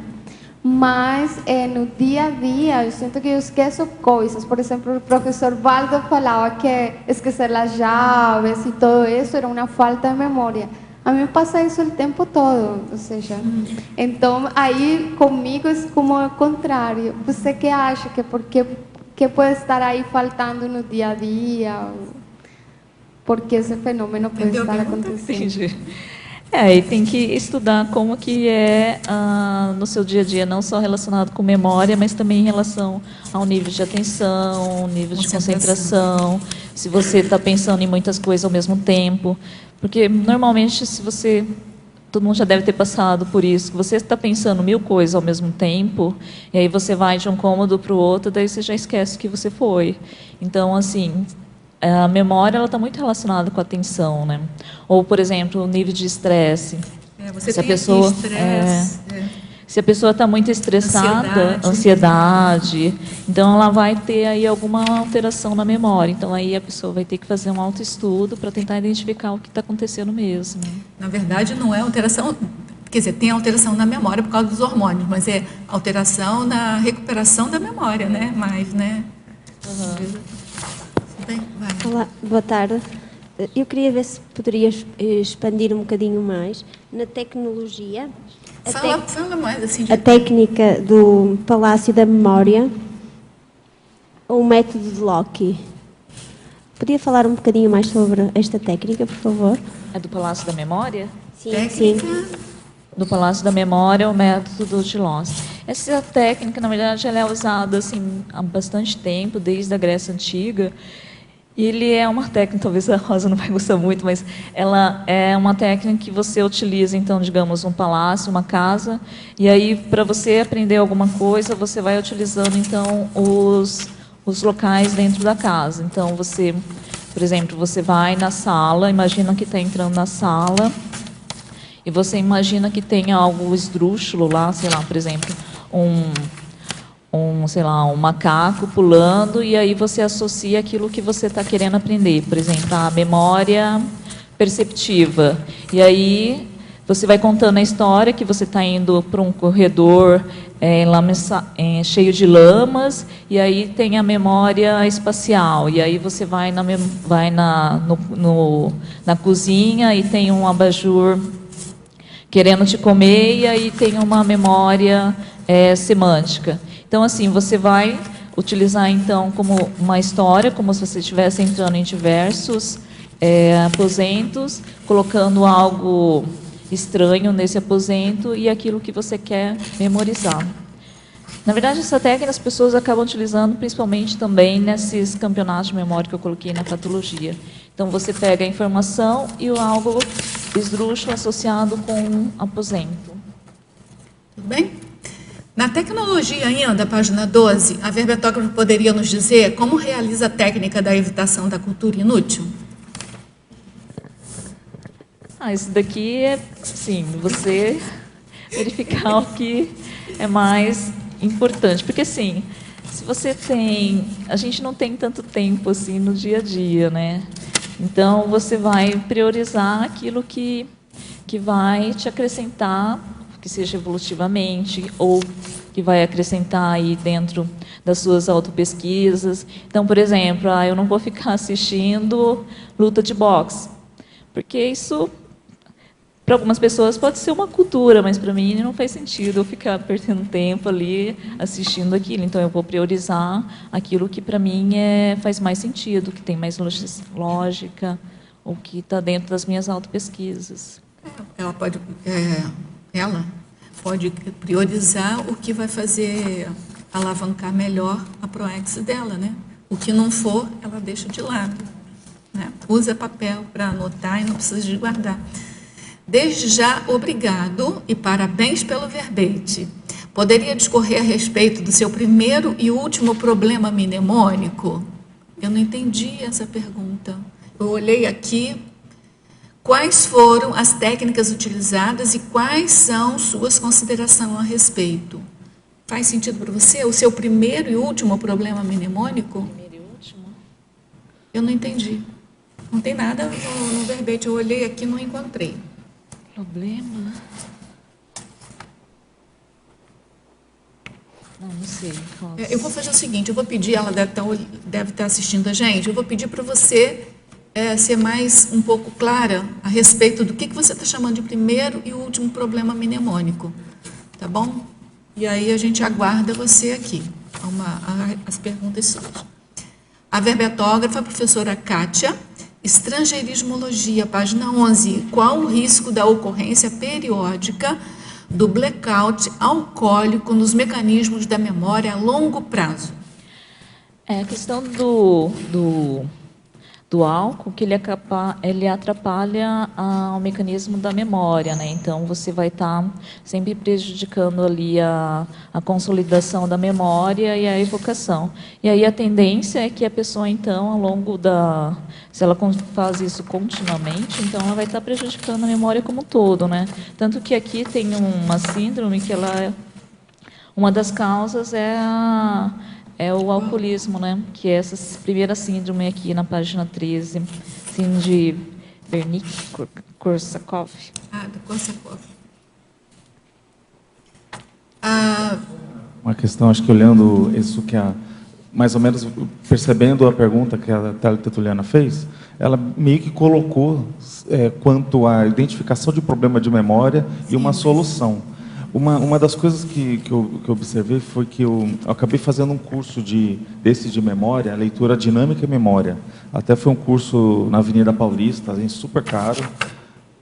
Mas no dia a dia eu sinto que eu esqueço coisas. Por exemplo, o professor Valdo falava que esquecer as chaves e tudo isso era uma falta de memória. A mim passa isso o tempo todo, ou seja, então aí comigo é como o contrário. Você que acha que que pode estar aí faltando no dia a dia? Porque esse fenômeno pode estar acontecendo? Entendi. E tem que estudar como que no seu dia a dia, não só relacionado com memória, mas também em relação ao nível de atenção, nível de concentração, se você está pensando em muitas coisas ao mesmo tempo. Porque, normalmente, todo mundo já deve ter passado por isso, que você está pensando 1000 coisas ao mesmo tempo, e aí você vai de um cômodo para o outro, daí você já esquece que você foi. Então, assim... a memória está muito relacionada com a atenção, né? Ou, por exemplo, o nível de estresse. Se a pessoa está muito estressada, ansiedade, então ela vai ter aí alguma alteração na memória. Então aí a pessoa vai ter que fazer um autoestudo para tentar identificar o que está acontecendo mesmo. Na verdade, não é alteração, quer dizer, tem alteração na memória por causa dos hormônios, mas é alteração na recuperação da memória, né? Mais, né? bem? Vai. Olá, boa tarde. Eu queria ver se poderias expandir um bocadinho mais na tecnologia, Fala mais assim. a técnica do Palácio da Memória, o método de Loki. Podia falar um bocadinho mais sobre esta técnica, por favor? É do Palácio da Memória? Sim, Técnica. Do Palácio da Memória, o método de Lost. Essa técnica, na verdade, ela é usada assim, há bastante tempo, desde a Grécia Antiga. E ele é uma técnica, talvez a Rosa não vai gostar muito, mas ela é uma técnica que você utiliza, então, digamos, um palácio, uma casa, e aí, para você aprender alguma coisa, você vai utilizando, então, os locais dentro da casa. Então, você, por exemplo, você vai na sala, imagina que está entrando na sala, e você imagina que tem algo esdrúxulo lá, sei lá, por exemplo, sei lá, um macaco pulando, e aí você associa aquilo que você está querendo aprender. Por exemplo, a memória perceptiva. E aí você vai contando a história que você está indo para um corredor cheio de lamas, e aí tem a memória espacial. E aí você vai na cozinha e tem um abajur querendo te comer, e aí tem uma memória semântica. Então, assim, você vai utilizar, então, como uma história, como se você estivesse entrando em diversos aposentos, colocando algo estranho nesse aposento e aquilo que você quer memorizar. Na verdade, essa técnica as pessoas acabam utilizando principalmente também nesses campeonatos de memória que eu coloquei na patologia. Então, você pega a informação e algo esdrúxulo associado com um aposento. Tudo bem? Na tecnologia ainda, página 12, a verbetógrafa poderia nos dizer como realiza a técnica da evitação da cultura inútil? Isso daqui é, sim, você verificar o que é mais importante. Porque, assim, se você tem... A gente não tem tanto tempo, assim, no dia a dia, né? Então, você vai priorizar aquilo que vai te acrescentar, que seja evolutivamente, ou que vai acrescentar aí dentro das suas autopesquisas. Então, por exemplo, eu não vou ficar assistindo luta de boxe, porque isso, para algumas pessoas, pode ser uma cultura, mas para mim não faz sentido eu ficar perdendo tempo ali assistindo aquilo. Então, eu vou priorizar aquilo que para mim faz mais sentido, que tem mais lógica, ou que está dentro das minhas autopesquisas. Ela pode priorizar o que vai fazer alavancar melhor a PROEX dela, né? O que não for, ela deixa de lado, né? Usa papel para anotar e não precisa de guardar. Desde já, obrigado e parabéns pelo verbete. Poderia discorrer a respeito do seu primeiro e último problema mnemônico? Eu não entendi essa pergunta. Eu olhei aqui. Quais foram as técnicas utilizadas e quais são suas considerações a respeito? Faz sentido para você? O seu primeiro e último problema mnemônico? Primeiro e último? Eu não entendi. Não tem nada no verbete. Eu olhei aqui e não encontrei. Problema? Não sei. Eu vou fazer o seguinte, eu vou pedir, ela deve estar assistindo a gente, eu vou pedir para você ser mais um pouco clara a respeito do que você está chamando de primeiro e último problema mnemônico, tá bom? E aí a gente aguarda você aqui, as perguntas suas. A verbetógrafa, a professora Kátia, estrangeirismologia, página 11. Qual o risco da ocorrência periódica do blackout alcoólico nos mecanismos da memória a longo prazo? A questão do álcool, que ele atrapalha o mecanismo da memória, né? Então, você vai estar sempre prejudicando ali a consolidação da memória e a evocação. E aí a tendência é que a pessoa, então, ao longo se ela faz isso continuamente, então ela vai estar prejudicando a memória como um todo, né? Tanto que aqui tem uma síndrome que uma das causas é o alcoolismo, né? Que é essa primeira síndrome aqui na página 13, síndrome de Wernicke-Korsakoff. Do Korsakoff. Uma questão, acho que olhando isso que mais ou menos percebendo a pergunta que a Tertuliana fez, ela meio que colocou quanto à identificação de problema de memória e uma solução. Uma das coisas que eu observei foi que eu acabei fazendo um curso desse de memória, leitura dinâmica e memória. Até foi um curso na Avenida Paulista, super caro,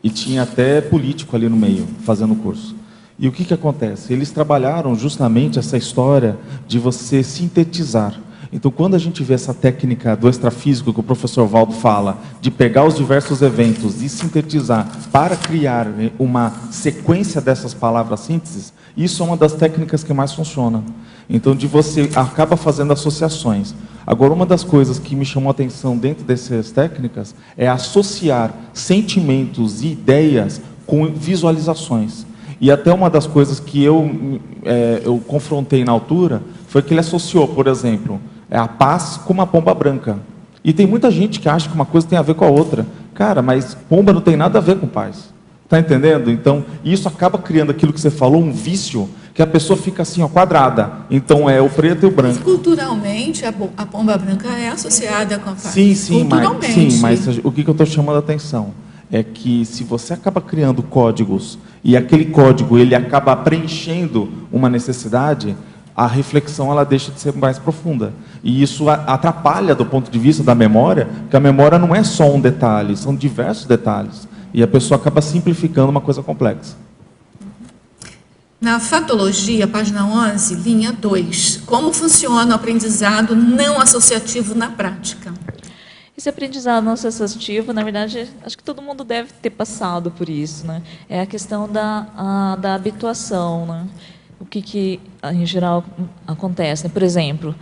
e tinha até político ali no meio, fazendo o curso. E o que acontece? Eles trabalharam justamente essa história de você sintetizar. Então, quando a gente vê essa técnica do extrafísico que o professor Valdo fala, de pegar os diversos eventos e sintetizar para criar uma sequência dessas palavras sínteses, isso é uma das técnicas que mais funciona. Então, de você acaba fazendo associações. Agora, uma das coisas que me chamou a atenção dentro dessas técnicas é associar sentimentos e ideias com visualizações. E até uma das coisas que eu confrontei na altura foi que ele associou, por exemplo, a paz com uma pomba branca. E tem muita gente que acha que uma coisa tem a ver com a outra. Cara, mas pomba não tem nada a ver com paz. Está entendendo? Então, isso acaba criando aquilo que você falou, um vício, que a pessoa fica assim, ó, quadrada. Então, é o preto e o branco. Mas, culturalmente, a pomba branca é associada com a paz. Sim, mas o que eu estou chamando a atenção é que se você acaba criando códigos e aquele código ele acaba preenchendo uma necessidade, a reflexão ela deixa de ser mais profunda. E isso atrapalha do ponto de vista da memória, porque a memória não é só um detalhe, são diversos detalhes. E a pessoa acaba simplificando uma coisa complexa. Na fatologia, página 11, linha 2, como funciona o aprendizado não associativo na prática? Esse aprendizado não associativo, na verdade, acho que todo mundo deve ter passado por isso, né? É a questão da habituação, né? O que em geral acontece, né? Por exemplo,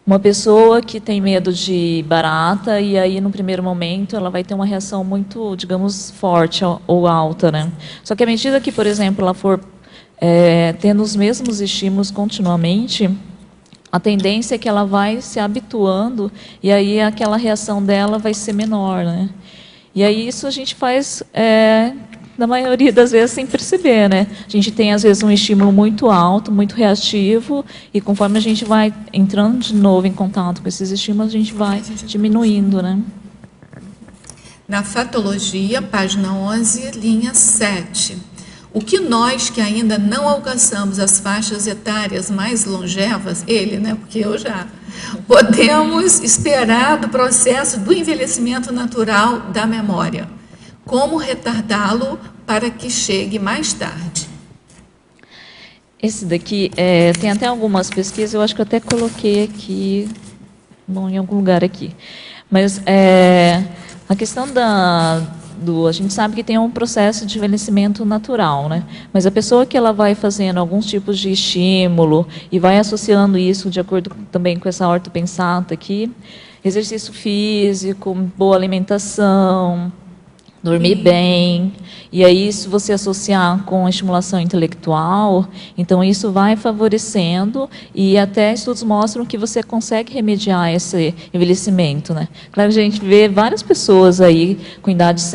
uma pessoa que tem medo de barata e aí no primeiro momento ela vai ter uma reação muito, digamos, forte ou alta, né? Só que à medida que, por exemplo, ela for tendo os mesmos estímulos continuamente, a tendência é que ela vai se habituando e aí aquela reação dela vai ser menor, né? E aí isso a gente faz, na maioria das vezes, sem perceber, né? A gente tem, às vezes, um estímulo muito alto, muito reativo, e conforme a gente vai entrando de novo em contato com esses estímulos, a gente vai diminuindo, né? Na fatologia, página 11, linha 7. O que nós que ainda não alcançamos as faixas etárias mais longevas, né, porque eu já, podemos esperar do processo do envelhecimento natural da memória? Como retardá-lo para que chegue mais tarde? Esse daqui, tem até algumas pesquisas, eu acho que eu até coloquei aqui, em algum lugar aqui. Mas a questão a gente sabe que tem um processo de envelhecimento natural, né? Mas a pessoa que ela vai fazendo alguns tipos de estímulo e vai associando isso de acordo também com essa ortopensata aqui, exercício físico, boa alimentação, dormir bem, e aí se você associar com a estimulação intelectual, então isso vai favorecendo, e até estudos mostram que você consegue remediar esse envelhecimento, né? Claro que a gente vê várias pessoas aí com idade de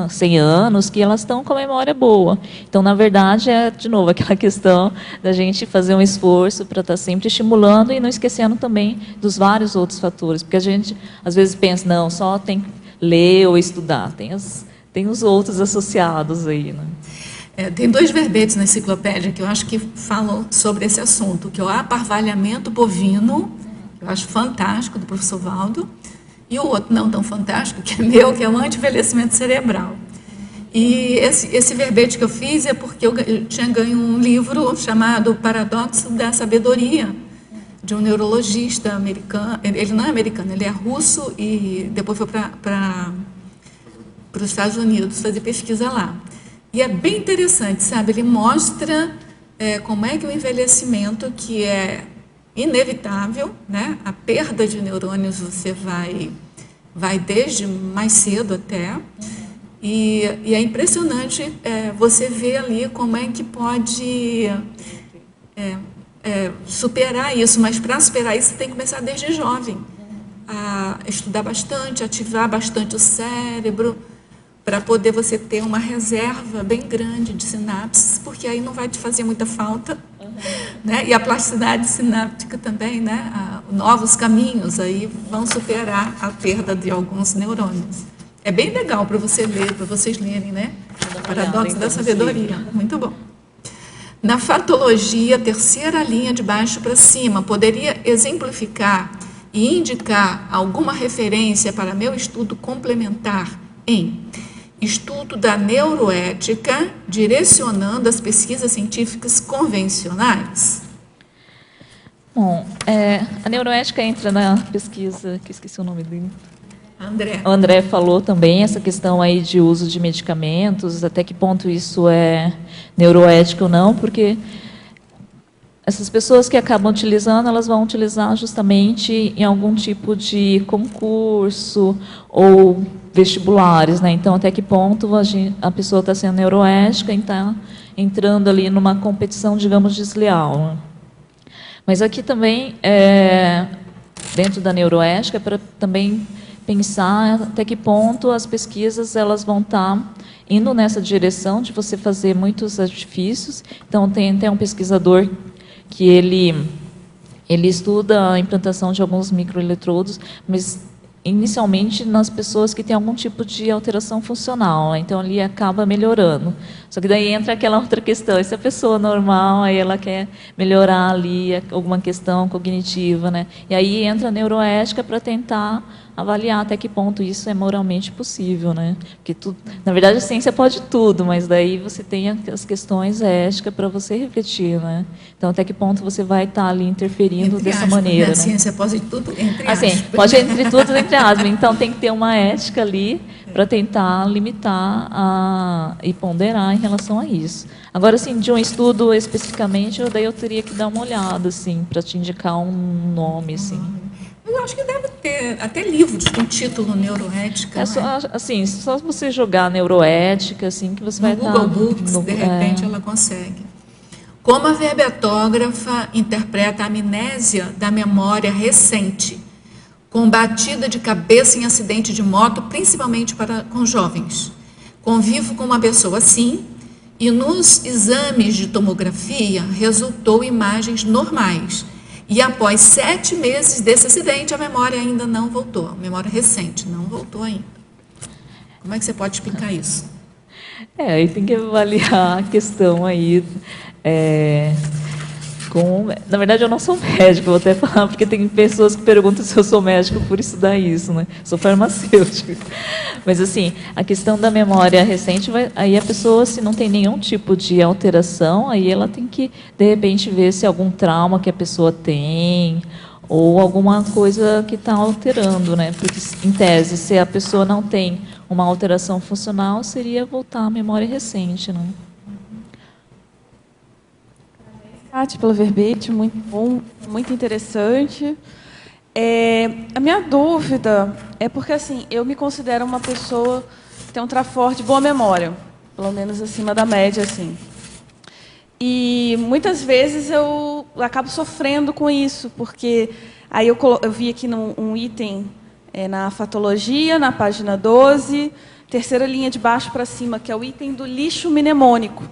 100 anos que elas estão com a memória boa. Então, na verdade, de novo, aquela questão da gente fazer um esforço para estar sempre estimulando e não esquecendo também dos vários outros fatores, porque a gente às vezes pensa, não, só tem ler ou estudar, tem os outros associados aí, né? Tem 2 verbetes na enciclopédia que eu acho que falam sobre esse assunto, que é o aparvalhamento bovino, que eu acho fantástico, do professor Valdo, e o outro não tão fantástico, que é meu, que é o anti-envelhecimento cerebral. E esse verbete que eu fiz é porque eu tinha ganho um livro chamado Paradoxo da Sabedoria, de um neurologista americano. Ele não é americano, ele é russo e depois foi para os Estados Unidos fazer pesquisa lá. E é bem interessante, sabe? Ele mostra como é que o envelhecimento, que é inevitável, né? A perda de neurônios você vai desde mais cedo até, e é impressionante você ver ali como é que pode superar isso, mas para superar isso você tem que começar desde jovem, a estudar bastante, ativar bastante o cérebro, para poder você ter uma reserva bem grande de sinapses, porque aí não vai te fazer muita falta, né? E a plasticidade sináptica também, né? novos caminhos aí vão superar a perda de alguns neurônios. É bem legal para você ler, para vocês lerem, né? Paradoxo da Sabedoria. Muito bom. Na fatologia, terceira linha de baixo para cima, poderia exemplificar e indicar alguma referência para meu estudo complementar em estudo da neuroética, direcionando as pesquisas científicas convencionais? Bom, a neuroética entra na pesquisa, que esqueci o nome dele. André. O André falou também essa questão aí de uso de medicamentos, até que ponto isso é neuroético ou não, porque essas pessoas que acabam utilizando, elas vão utilizar justamente em algum tipo de concurso ou vestibulares, né? Então, até que ponto a pessoa está sendo neuroética e está entrando ali numa competição, digamos, desleal, né? Mas aqui também, dentro da neuroética, para também pensar até que ponto as pesquisas elas vão estar indo nessa direção de você fazer muitos artifícios. Então, tem até um pesquisador que ele estuda a implantação de alguns microeletrodos, mas inicialmente nas pessoas que têm algum tipo de alteração funcional, né? Então ali acaba melhorando. Só que daí entra aquela outra questão, e se a pessoa normal, aí ela quer melhorar ali alguma questão cognitiva, né? E aí entra a neuroética para tentar avaliar até que ponto isso é moralmente possível, né? Porque tudo, na verdade a ciência pode tudo, mas daí você tem as questões éticas para você refletir, né? Então até que ponto você vai estar ali interferindo Entre dessa aspas, maneira, né? A né? ciência pode tudo entre Assim, aspas. pode entre tudo entre aspas. Então tem que ter uma ética ali para tentar limitar e ponderar em relação a isso. Agora, assim, de um estudo especificamente, daí eu teria que dar uma olhada, assim, para te indicar um nome, assim. Eu acho que deve ter até livros com título neuroética. Assim, só você jogar neuroética, assim, que você vai no estar... Google Books, de repente, ela consegue. Como a verbetógrafa interpreta a amnésia da memória recente, com batida de cabeça em acidente de moto, principalmente com jovens? Convivo com uma pessoa assim, e nos exames de tomografia resultou imagens normais. E após 7 meses desse acidente, a memória ainda não voltou. A memória recente não voltou ainda. Como é que você pode explicar isso? Aí tem que avaliar a questão aí. Na verdade, eu não sou médico, vou até falar, porque tem pessoas que perguntam se eu sou médico por estudar isso, né? Sou farmacêutico. Mas, assim, a questão da memória recente, aí a pessoa, se não tem nenhum tipo de alteração, aí ela tem que, de repente, ver se algum trauma que a pessoa tem, ou alguma coisa que está alterando, né? Porque, em tese, se a pessoa não tem uma alteração funcional, seria voltar à memória recente, né? Cátia, pelo verbete, muito bom, muito interessante. A minha dúvida é porque, assim, eu me considero uma pessoa que tem um trafor de boa memória, pelo menos acima da média, assim. E muitas vezes eu acabo sofrendo com isso, porque aí eu vi aqui um item na fatologia, na página 12, terceira linha de baixo para cima, que é o item do lixo mnemônico.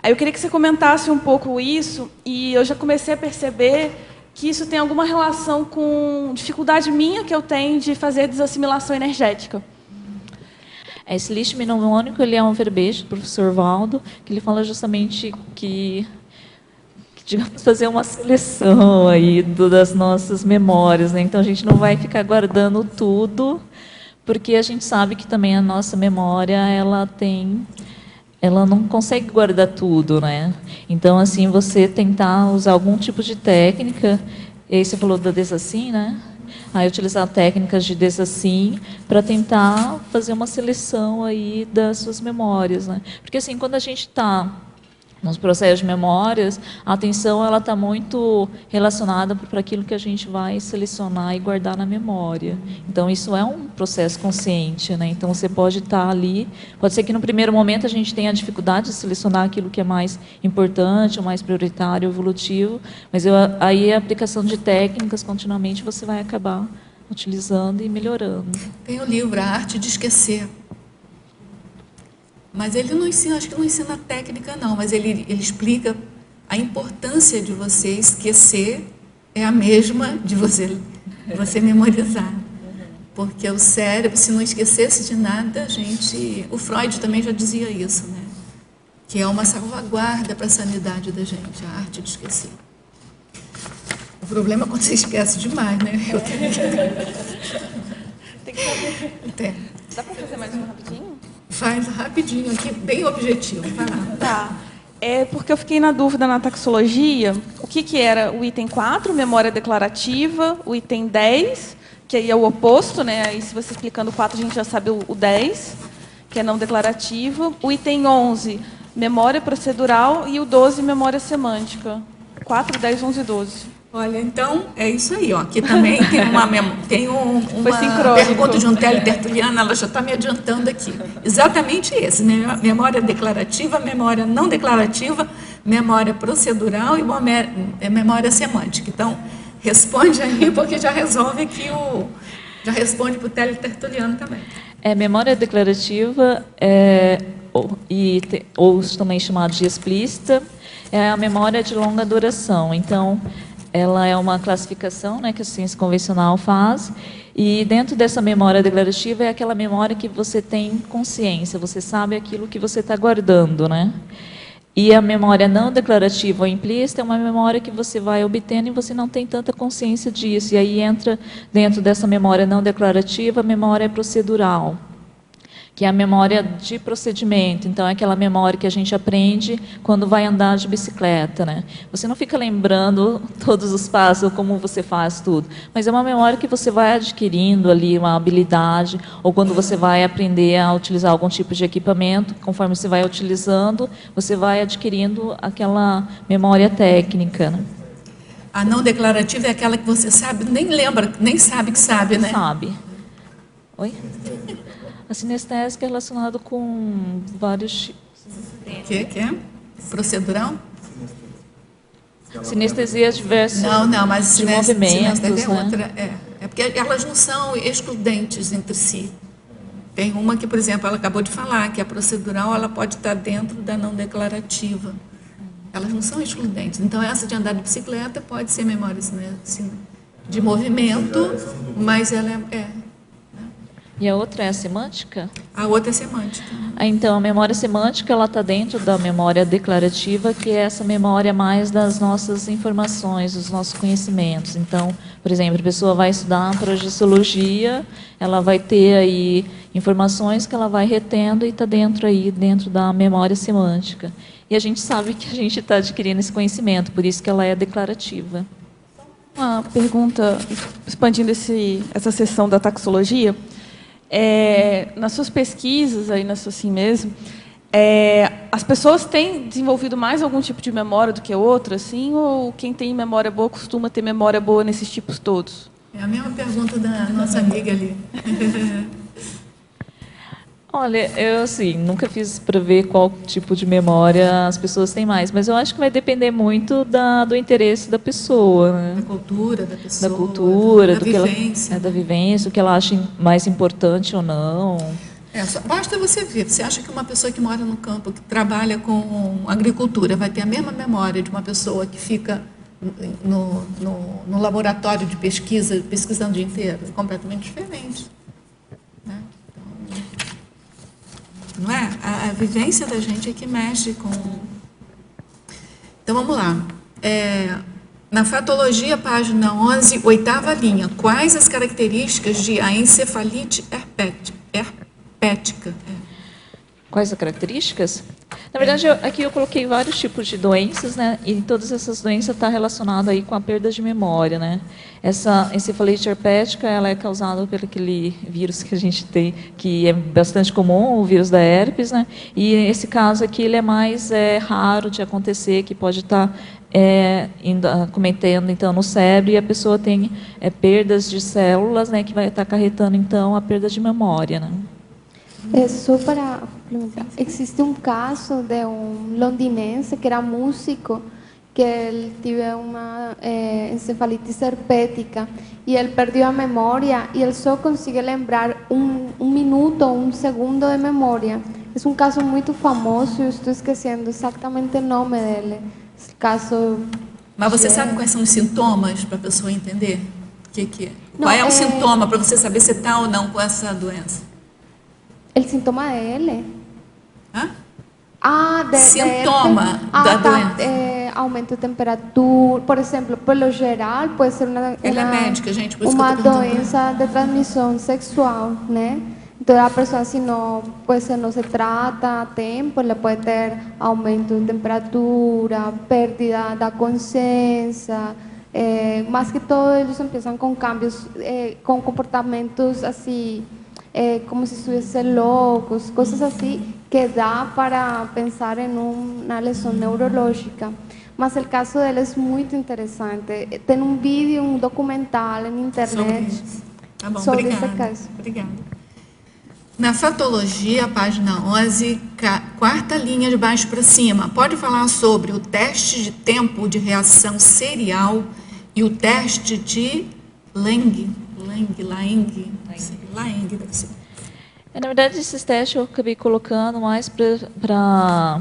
Aí eu queria que você comentasse um pouco isso, e eu já comecei a perceber que isso tem alguma relação com dificuldade minha que eu tenho de fazer desassimilação energética. Esse lixo mnemônico, ele é um verbete do professor Valdo, que ele fala justamente que digamos, fazer uma seleção aí das nossas memórias, né? Então a gente não vai ficar guardando tudo, porque a gente sabe que também a nossa memória, ela não consegue guardar tudo, né? Então, assim, você tentar usar algum tipo de técnica, e aí você falou da desassim, né? Aí utilizar técnicas de desassim para tentar fazer uma seleção aí das suas memórias, né? Porque, assim, quando a gente está nos processos de memórias, a atenção ela está muito relacionada para aquilo que a gente vai selecionar e guardar na memória. Então, isso é um processo consciente, né? Então, você pode estar ali, pode ser que no primeiro momento a gente tenha dificuldade de selecionar aquilo que é mais importante, o mais prioritário, evolutivo, mas aí a aplicação de técnicas, continuamente, você vai acabar utilizando e melhorando. Tem o livro A Arte de Esquecer. Mas ele não ensina, acho que não ensina técnica, não, mas ele explica a importância de você esquecer é a mesma de você memorizar. Porque o cérebro, se não esquecesse de nada, o Freud também já dizia isso, né? Que é uma salvaguarda para a sanidade da gente, a arte de esquecer. O problema é quando você esquece demais, né? Eu tenho Tem que saber. Tem. Dá para fazer mais um rapidinho? Faz rapidinho aqui, bem objetivo. Vai lá. Tá. É porque eu fiquei na dúvida na taxologia, o que era o item 4, memória declarativa, o item 10, que aí é o oposto, né? Aí se você explicando o 4, a gente já sabe o 10, que é não declarativa. O item 11, memória procedural, e o 12, memória semântica. 4, 10, 11 e 12. Olha, então, é isso aí. Ó. Aqui também tem uma sincrônico. pergunta de um teletertuliano, ela já está me adiantando aqui. Exatamente esse, né? Memória declarativa, memória não declarativa, memória procedural e memória semântica. Então, responde aí, porque já resolve aqui já responde para o teletertuliano também. Memória declarativa, ou também chamada de explícita, é a memória de longa duração. Então, ela é uma classificação, né, que a ciência convencional faz, e dentro dessa memória declarativa é aquela memória que você tem consciência, você sabe aquilo que você está guardando, né? E a memória não declarativa ou implícita é uma memória que você vai obtendo e você não tem tanta consciência disso, e aí entra dentro dessa memória não declarativa a memória procedural, que é a memória de procedimento. Então, é aquela memória que a gente aprende quando vai andar de bicicleta, né? Você não fica lembrando todos os passos, ou como você faz tudo, mas é uma memória que você vai adquirindo ali, uma habilidade, ou quando você vai aprender a utilizar algum tipo de equipamento, conforme você vai utilizando, você vai adquirindo aquela memória técnica, né? A não declarativa é aquela que você sabe, nem lembra, nem sabe que sabe, né? Sabe. Oi? A sinestésica é relacionada com vários tipos. Que é? Procedural? Sinestesia diversas Não, mas de movimentos, sinestésia é né? outra. É porque elas não são excludentes entre si. Tem uma que, por exemplo, ela acabou de falar, que a procedural ela pode estar dentro da não declarativa. Elas não são excludentes. Então, essa de andar de bicicleta pode ser memória de movimento, mas ela E a outra é a semântica? A outra é semântica. Então, a memória semântica ela está dentro da memória declarativa, que é essa memória mais das nossas informações, dos nossos conhecimentos. Então, por exemplo, a pessoa vai estudar projeciologia, ela vai ter aí informações que ela vai retendo e está dentro da memória semântica. E a gente sabe que a gente está adquirindo esse conhecimento, por isso que ela é declarativa. Uma pergunta, expandindo essa sessão da taxologia. Nas suas pesquisas, aí na sua assim mesmo, as pessoas têm desenvolvido mais algum tipo de memória do que outra, assim, ou quem tem memória boa costuma ter memória boa nesses tipos todos? É a mesma pergunta da nossa amiga ali. Olha, eu assim, nunca fiz para ver qual tipo de memória as pessoas têm mais, mas eu acho que vai depender muito do interesse da pessoa, né? Da cultura da pessoa. Da cultura, da vivência. da vivência, o que ela acha mais importante ou não. Basta você ver. Você acha que uma pessoa que mora no campo, que trabalha com agricultura, vai ter a mesma memória de uma pessoa que fica no laboratório de pesquisa, pesquisando o dia inteiro? É completamente diferente. Né? Não é? A vivência da gente é que mexe com... Então, vamos lá. Na fatologia, página 11, 8ª linha. Quais as características de encefalite herpética? Quais as características? Na verdade, aqui eu coloquei vários tipos de doenças, né? E todas essas doenças estão relacionadas aí com a perda de memória, né? Essa encefalite herpética, ela é causada por aquele vírus que a gente tem, que é bastante comum, o vírus da herpes, né? E esse caso aqui, ele é mais raro de acontecer, que pode estar cometendo, então, no cérebro, e a pessoa tem perdas de células, né? Que vai estar acarretando, então, a perda de memória, né? Só para complementar, existe um caso de um londinense que era músico, que ele teve uma encefalite herpética e ele perdeu a memória e ele só conseguiu lembrar um minuto ou um segundo de memória. É um caso muito famoso, eu estou esquecendo exatamente o nome dele. Esse caso Mas você que sabe quais são os sintomas para a pessoa entender? Que é? Não, Qual é o sintoma para você saber se está ou não com essa doença? El síntoma de él. Hã? Sintoma da doença. Aumento de temperatura, por exemplo, pelo geral, pode ser Ela é médica, gente, por isso uma que eu tô perguntando. doença de transmissão sexual, né? Então, a pessoa, se não, pues, não se trata a tempo, ela pode ter aumento de temperatura, perda da consciência, mais que todo, eles começam com cambios, com comportamentos assim, como se estivessem loucos, coisas assim, que dá para pensar em uma lesão neurológica. Mas o caso dele é muito interessante. Tem um vídeo, um documental na internet Tá bom, sobre obrigada. esse caso. Obrigada. Na fatologia, página 11, quarta linha de baixo para cima, pode falar sobre o teste de tempo de reação serial e o teste de Laing deve ser. Na verdade, esses testes eu acabei colocando mais para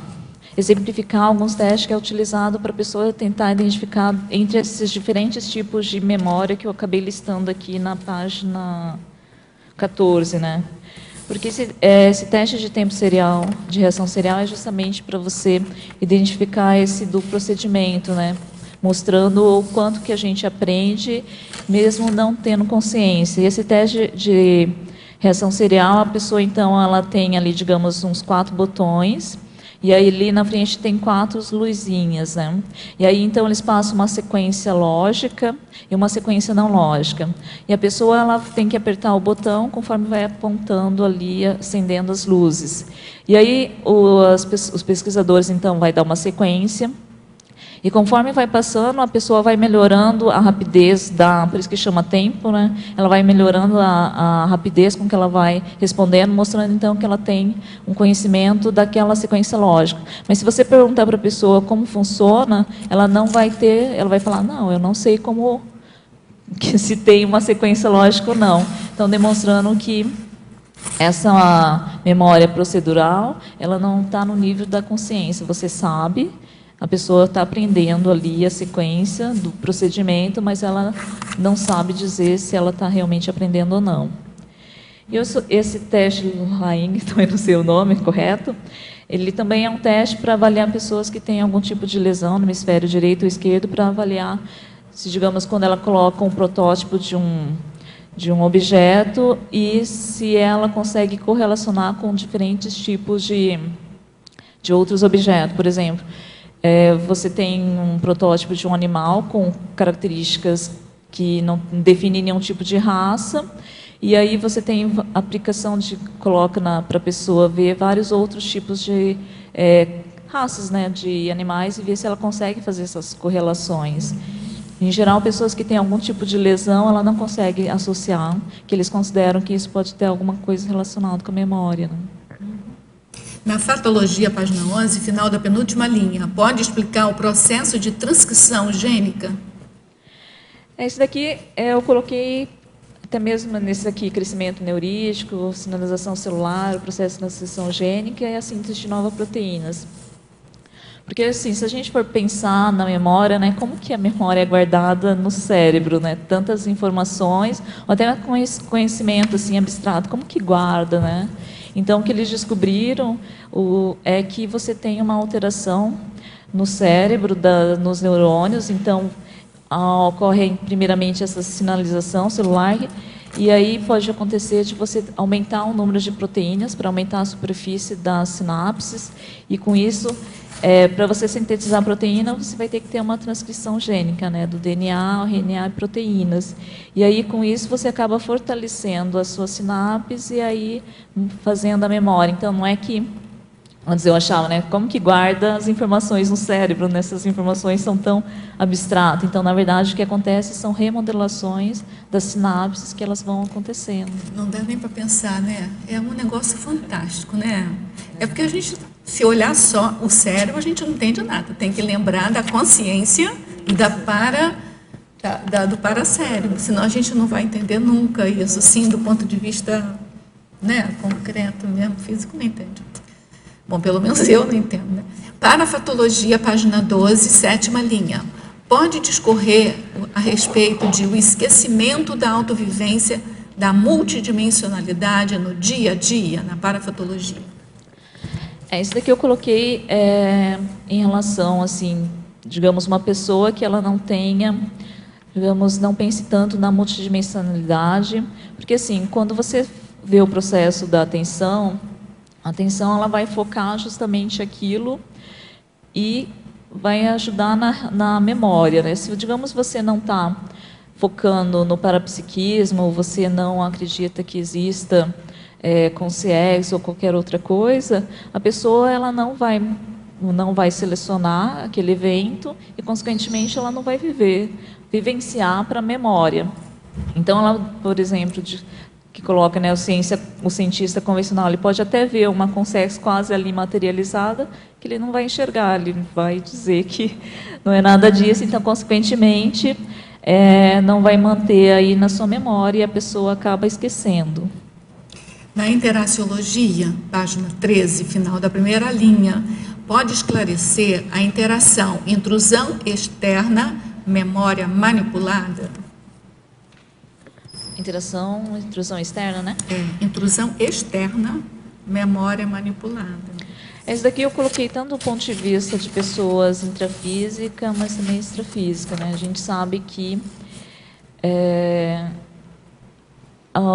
exemplificar alguns testes que é utilizado para a pessoa tentar identificar entre esses diferentes tipos de memória que eu acabei listando aqui na página 14, né? Porque esse teste de tempo serial, de reação serial, é justamente para você identificar esse do procedimento, né? Mostrando o quanto que a gente aprende, mesmo não tendo consciência. E esse teste de reação serial, a pessoa, então, ela tem ali, digamos, uns 4 botões, e aí ali na frente tem 4 luzinhas, né? E aí, então, eles passam uma sequência lógica e uma sequência não lógica. E a pessoa, ela tem que apertar o botão conforme vai apontando ali, acendendo as luzes. E aí, os pesquisadores, então, vai dar uma sequência, e conforme vai passando, a pessoa vai melhorando a rapidez por isso que chama tempo, né? Ela vai melhorando a rapidez com que ela vai respondendo, mostrando então que ela tem um conhecimento daquela sequência lógica. Mas se você perguntar para a pessoa como funciona, ela não vai ter, ela vai falar, não, eu não sei como, se tem uma sequência lógica ou não. Então, demonstrando que essa memória procedural, ela não está no nível da consciência. Você sabe, a pessoa está aprendendo ali a sequência do procedimento, mas ela não sabe dizer se ela está realmente aprendendo ou não. E esse teste do Laing, também não sei o nome correto, ele também é um teste para avaliar pessoas que têm algum tipo de lesão no hemisfério direito ou esquerdo, para avaliar, se digamos, quando ela coloca um protótipo de um objeto e se ela consegue correlacionar com diferentes tipos de outros objetos. Por exemplo, você tem um protótipo de um animal com características que não definem nenhum tipo de raça, e aí você tem a aplicação coloca para a pessoa ver vários outros tipos de raças, né, de animais, e ver se ela consegue fazer essas correlações. Em geral, pessoas que têm algum tipo de lesão, ela não consegue associar, que eles consideram que isso pode ter alguma coisa relacionada com a memória, né? Na fatologia, página 11, final da penúltima linha, pode explicar o processo de transcrição gênica? Esse daqui eu coloquei até mesmo nesse aqui, crescimento neurístico, sinalização celular, o processo de transcrição gênica e a síntese de novas proteínas. Porque, assim, se a gente for pensar na memória, né, como que a memória é guardada no cérebro, né? Tantas informações, ou até conhecimento assim, abstrato, como que guarda, né? Então, o que eles descobriram é que você tem uma alteração no cérebro, nos neurônios. Então, ocorre primeiramente essa sinalização celular, e aí pode acontecer de você aumentar o número de proteínas para aumentar a superfície das sinapses, e com isso, para você sintetizar a proteína, você vai ter que ter uma transcrição gênica, né, do DNA, RNA e proteínas. E aí, com isso, você acaba fortalecendo as suas sinapses e aí fazendo a memória. Então, não é que, antes eu achava, né, como que guarda as informações no cérebro, né, essas informações são tão abstratas. Então, na verdade, o que acontece são remodelações das sinapses que elas vão acontecendo. Não dá nem para pensar, né? É um negócio fantástico, né? É porque a gente, se olhar só o cérebro, a gente não entende nada. Tem que lembrar da consciência e do paracérebro, senão a gente não vai entender nunca isso, sim, do ponto de vista, né, concreto mesmo, físico não entende. Bom, pelo menos eu não entendo, né? Para a fatologia, página 12, sétima linha. pode discorrer a respeito de o esquecimento da autovivência, da multidimensionalidade no dia a dia, na parafatologia? Isso daqui eu coloquei em relação, assim, digamos, uma pessoa que ela não tenha, digamos, não pense tanto na multidimensionalidade, porque, assim, quando você vê o processo da atenção, a atenção ela vai focar justamente aquilo e vai ajudar na memória, né? Se, digamos, você não está focando no parapsiquismo, ou você não acredita que exista consciência ou qualquer outra coisa, a pessoa ela não vai selecionar aquele evento e, consequentemente, ela não vai vivenciar para a memória. Então, ela, por exemplo, que coloca, né, o cientista convencional, ele pode até ver uma consciência quase ali materializada, que ele não vai enxergar, ele vai dizer que não é nada disso, então, consequentemente, não vai manter aí na sua memória e a pessoa acaba esquecendo. Na interaciologia, página 13, final da primeira linha, pode esclarecer a interação intrusão externa, memória manipulada? Intrusão externa, né? Intrusão externa, memória manipulada. Esse daqui eu coloquei tanto do ponto de vista de pessoas intrafísica, mas também extrafísica, né? A gente sabe que,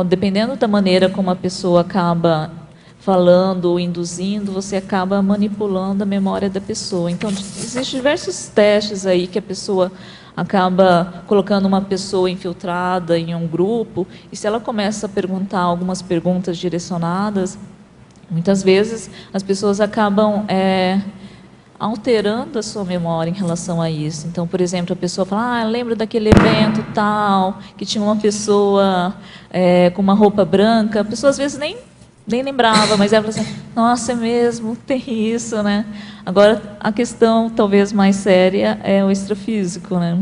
dependendo da maneira como a pessoa acaba falando ou induzindo, você acaba manipulando a memória da pessoa. Então, existem diversos testes aí que a pessoa acaba colocando uma pessoa infiltrada em um grupo, e se ela começa a perguntar algumas perguntas direcionadas, muitas vezes as pessoas acabam alterando a sua memória em relação a isso. Então, por exemplo, a pessoa fala, lembra daquele evento tal, que tinha uma pessoa com uma roupa branca, a pessoa às vezes nem lembrava, mas ela fala assim, nossa, é mesmo, tem isso, né? Agora, a questão talvez mais séria é o extrafísico, né?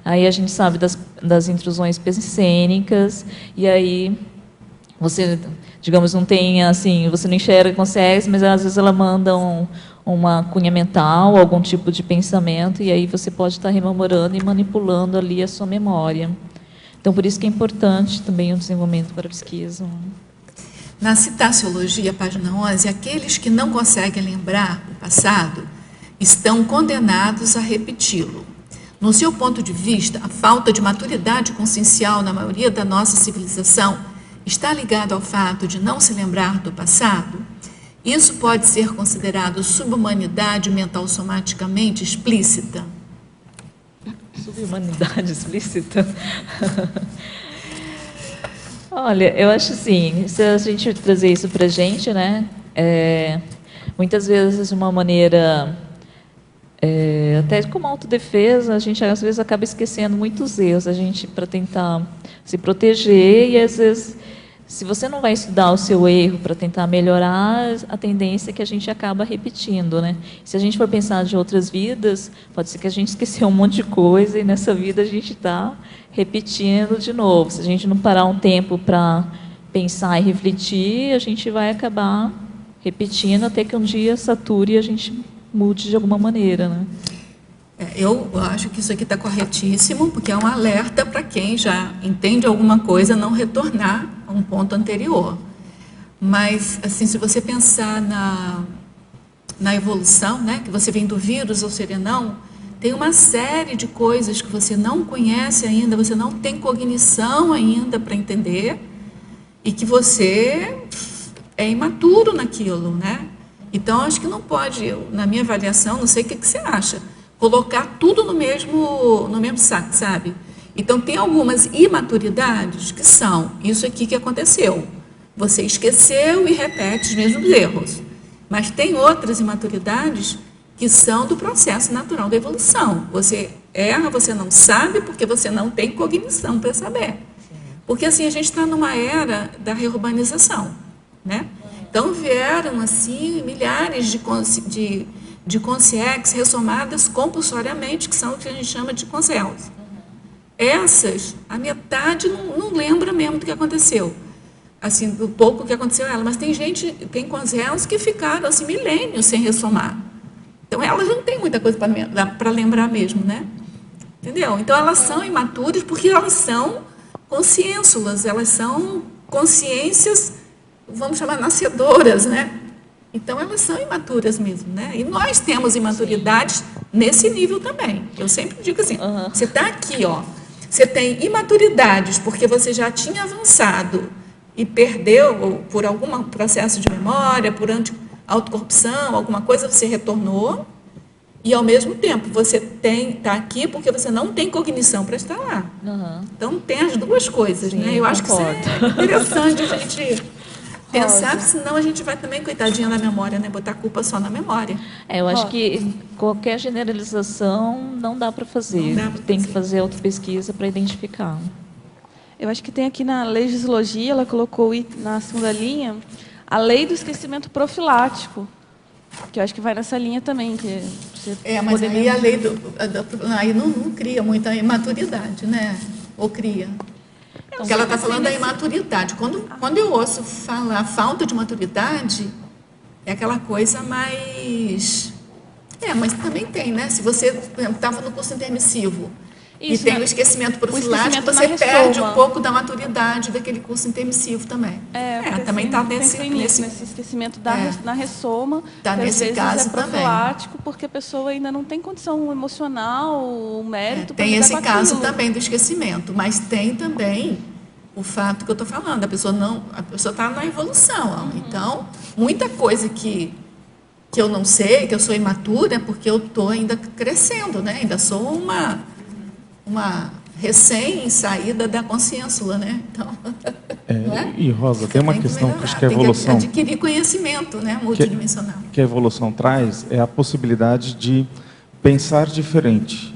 Aí a gente sabe das intrusões pensênicas, e aí você, digamos, não tem, assim, você não enxerga, consegue, mas às vezes ela manda uma cunha mental, algum tipo de pensamento, e aí você pode estar rememorando e manipulando ali a sua memória. Então, por isso que é importante também o desenvolvimento para a pesquisa. Na citaciologia, página 11, aqueles que não conseguem lembrar o passado estão condenados a repeti-lo. No seu ponto de vista, a falta de maturidade consciencial na maioria da nossa civilização está ligada ao fato de não se lembrar do passado? Isso pode ser considerado subhumanidade mental somaticamente explícita? Subhumanidade explícita? Olha, eu acho assim, se a gente trazer isso para a gente, né, muitas vezes de uma maneira, até como autodefesa, a gente às vezes acaba esquecendo muitos erros, a gente para tentar se proteger, e às vezes, se você não vai estudar o seu erro para tentar melhorar, a tendência é que a gente acaba repetindo, né? Se a gente for pensar de outras vidas, pode ser que a gente esqueceu um monte de coisa e nessa vida a gente está repetindo de novo. Se a gente não parar um tempo para pensar e refletir, a gente vai acabar repetindo até que um dia sature e a gente mude de alguma maneira, né? Eu acho que isso aqui está corretíssimo, porque é um alerta para quem já entende alguma coisa não retornar a um ponto anterior. Mas, assim, se você pensar na evolução, né, que você vem do vírus ao serenão, tem uma série de coisas que você não conhece ainda, você não tem cognição ainda para entender, e que você é imaturo naquilo, né? Então, acho que não pode, na minha avaliação, não sei o que você acha, colocar tudo no mesmo saco, sabe? Então, tem algumas imaturidades que são isso aqui que aconteceu. Você esqueceu e repete os mesmos erros. Mas tem outras imaturidades que são do processo natural da evolução. Você erra, você não sabe, porque você não tem cognição para saber. Porque, assim, a gente está numa era da reurbanização, né? Então, vieram, assim, milhares de consciências ressomadas compulsoriamente, que são o que a gente chama de consciências. Essas, a metade não lembra mesmo do que aconteceu, assim, do pouco que aconteceu a ela, mas tem consciências que ficaram, assim, milênios sem ressomar. Então, elas não têm muita coisa para lembrar mesmo, né? Entendeu? Então, elas são imaturas porque elas são consciênsulas, elas são consciências, vamos chamar, nascedoras, né? Então, elas são imaturas mesmo, né? E nós temos imaturidades nesse nível também. Eu sempre digo assim, você está aqui, ó, você tem imaturidades porque você já tinha avançado e perdeu por algum processo de memória, por autocorrupção, alguma coisa, você retornou. E, ao mesmo tempo, você está aqui porque você não tem cognição para estar lá. Então, tem as duas coisas, né? Eu acho que isso é interessante a gente pensar, senão a gente vai também, coitadinha da memória, né? Botar a culpa só na memória. Eu acho que qualquer generalização não dá para fazer. Tem que fazer autopesquisa para identificar. Eu acho que tem aqui na legislogia, ela colocou na segunda linha, a lei do esquecimento profilático, que eu acho que vai nessa linha também. Que mas aí a lei aí não cria muita imaturidade, né? Ou cria? Porque ela está falando da imaturidade. Quando eu ouço falar falta de maturidade, é aquela coisa mais... mas também tem, né? Se você estava no curso intermissivo e tem o esquecimento profilático, você perde um pouco da maturidade daquele curso intermissivo também. Também está nesse esquecimento na ressoma. Está nesse caso também. Profilático, porque a pessoa ainda não tem condição emocional, o mérito para tem lidar esse com caso aquilo. também do esquecimento, mas tem também o fato que eu estou falando, a pessoa está na evolução. Então, muita coisa que eu não sei, que eu sou imatura, é porque eu estou ainda crescendo, né? Ainda sou uma recém-saída da consciência, né? Então, E, Rosa, tem uma questão que acho que a evolução... Tem que adquirir conhecimento, né? Multidimensional. Que a evolução traz é a possibilidade de pensar diferente,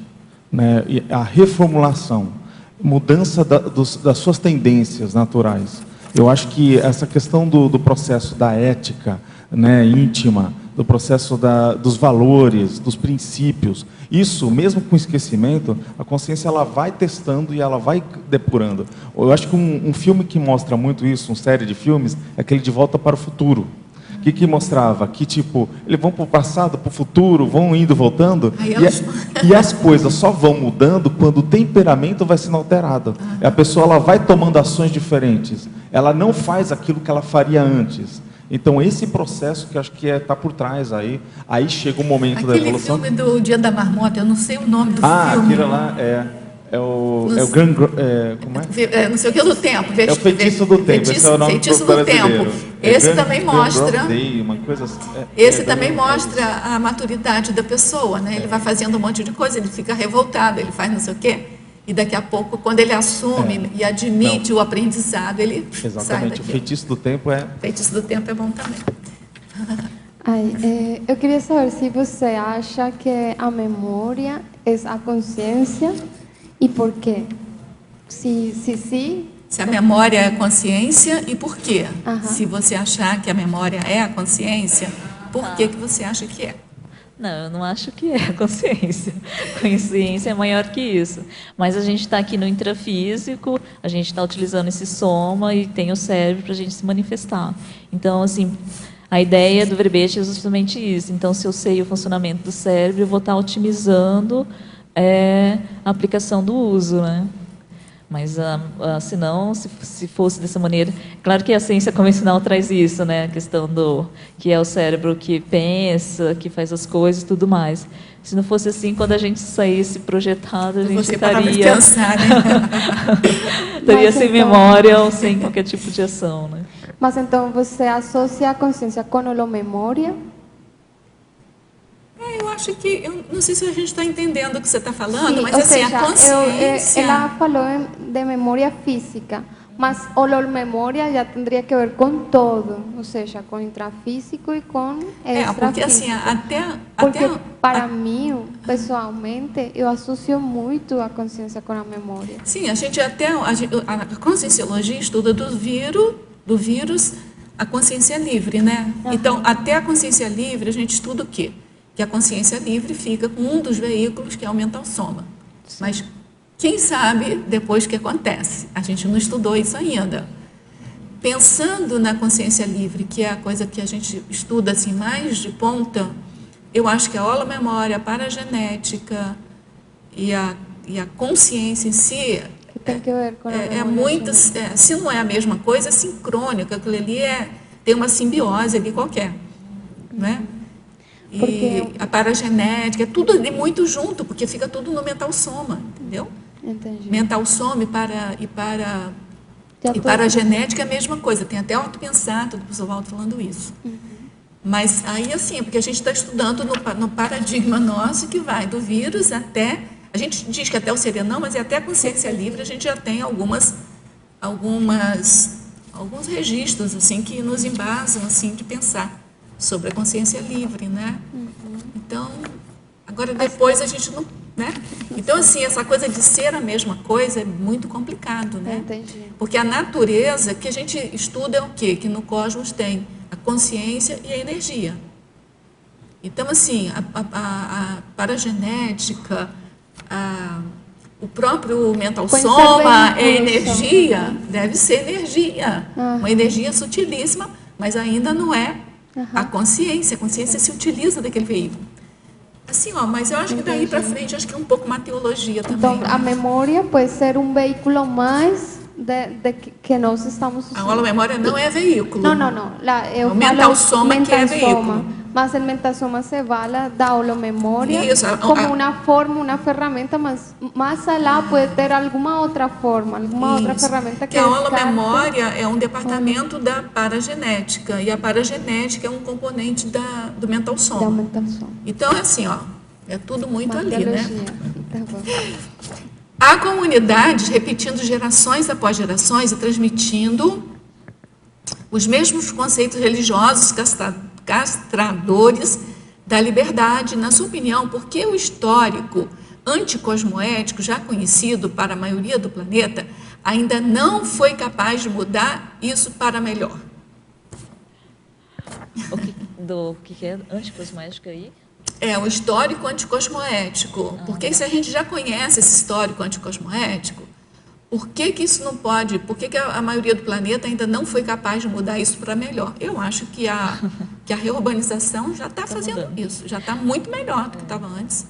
né? E a reformulação, mudança das suas tendências naturais. Eu acho que essa questão do processo da ética, né, íntima, do processo dos valores, dos princípios, isso, mesmo com esquecimento, a consciência ela vai testando e ela vai depurando. Eu acho que um filme que mostra muito isso, uma série de filmes, é aquele De Volta para o Futuro. Que mostrava que, tipo, eles vão para o passado, para o futuro, vão indo, voltando, e as coisas só vão mudando quando o temperamento vai sendo alterado. A pessoa ela vai tomando ações diferentes. Ela não faz aquilo que ela faria antes. Então, esse processo que acho que está por trás aí chega o momento da evolução. Aquele filme do Dia da Marmota, eu não sei o nome do filme. Aquilo lá é o como é? Não sei o que do tempo. É o Feitiço do Tempo. Esse é o nome Feitiço do Tempo. Esse também mostra. Esse também mostra a maturidade da pessoa, né? Ele vai fazendo um monte de coisa, ele fica revoltado, ele faz não sei o quê. E daqui a pouco, quando ele assume e admite o aprendizado, ele sai daqui. O Feitiço do Tempo Feitiço do Tempo é bom também. Eu queria saber se você acha que a memória é a consciência e por quê? Se a memória é a consciência e por quê? Se você achar que a memória é a consciência, por que você acha que é? Não, eu não acho que é a consciência. A consciência é maior que isso. Mas a gente está aqui no intrafísico, a gente está utilizando esse soma e tem o cérebro para a gente se manifestar. Então, assim, a ideia do verbete é justamente isso. Então, se eu sei o funcionamento do cérebro, eu vou estar otimizando a aplicação do uso, né? Mas, se não, se fosse dessa maneira... Claro que a ciência convencional traz isso, né? A questão que é o cérebro que pensa, que faz as coisas e tudo mais. Se não fosse assim, quando a gente saísse projetado, a gente estaria... pensar, né? estaria sem memória ou sem qualquer tipo de ação, né? Mas então você associa a consciência com a memória? Eu acho que, eu não sei se a gente está entendendo o que você está falando, mas ou assim, seja, a consciência... Ela falou de memória física, mas a memória já teria que ver com todo, ou seja, com intrafísico e com extrafísico. Porque assim, Porque para mim, pessoalmente, eu associo muito a consciência com a memória. Sim, a conscienciologia estuda do vírus a consciência livre, né? Então, até a consciência livre, a gente estuda o quê? Que a consciência livre fica com um dos veículos, que é o mental soma. Sim. Mas quem sabe depois o que acontece? A gente não estudou isso ainda. Pensando na consciência livre, que é a coisa que a gente estuda assim, mais de ponta, eu acho que a holomemória, a paragenética e a e a consciência em si Que tem que ver com a é memória muito, genética. se não é a mesma coisa, é sincrônico, aquilo ali tem uma simbiose ali qualquer, né? E Porque- a paragenética, é tudo ali muito junto, porque fica tudo no mental soma, entendeu? Entendi. Mental soma e para a genética é a mesma coisa, tem até ortopensato do professor Waldo falando isso. Mas aí, assim, porque a gente está estudando no paradigma nosso que vai do vírus até, a gente diz que até o serenão, mas é até a consciência livre, a gente já tem alguns registros, assim, que nos embasam, assim, de pensar sobre a consciência livre, né? Então, agora depois a gente não, né? Então, assim, essa coisa de ser a mesma coisa é muito complicado, né? Entendi. Porque a natureza que a gente estuda é o quê? Que no cosmos tem a consciência e a energia. Então, assim, a paragenética, o próprio mental Pode ser soma é veículo, energia, então. deve ser energia. Uma energia sutilíssima, mas ainda não é a consciência. A consciência se utiliza daquele veículo. Assim, ó, mas eu acho que daí para frente, acho que é um pouco uma teologia também. Então, a memória pode ser um veículo mais que nós estamos usando. A memória não é veículo. Não. Eu O mental falo soma que é veículo. Mas o mental soma se fala da holomemória Isso, como uma forma, uma ferramenta, mas mais lá pode ter alguma outra forma, alguma outra ferramenta que a descarte. holomemória é um departamento da paragenética, e a paragenética é um componente do mental Da soma. mental soma. Então, é assim, ó, é tudo muito Uma ali, né? teologia. Tá bom. Há comunidades repetindo gerações após gerações e transmitindo os mesmos conceitos religiosos castradores da liberdade. Na sua opinião, por que o histórico anticosmoético, já conhecido para a maioria do planeta, ainda não foi capaz de mudar isso para melhor? O que é anticosmoético aí? É, o histórico anticosmoético. Porque se a gente já conhece esse histórico anticosmoético, por que isso não pode, por que a maioria do planeta ainda não foi capaz de mudar isso para melhor? Eu acho que a reurbanização já está fazendo mudando. isso, já está muito melhor do que estava antes.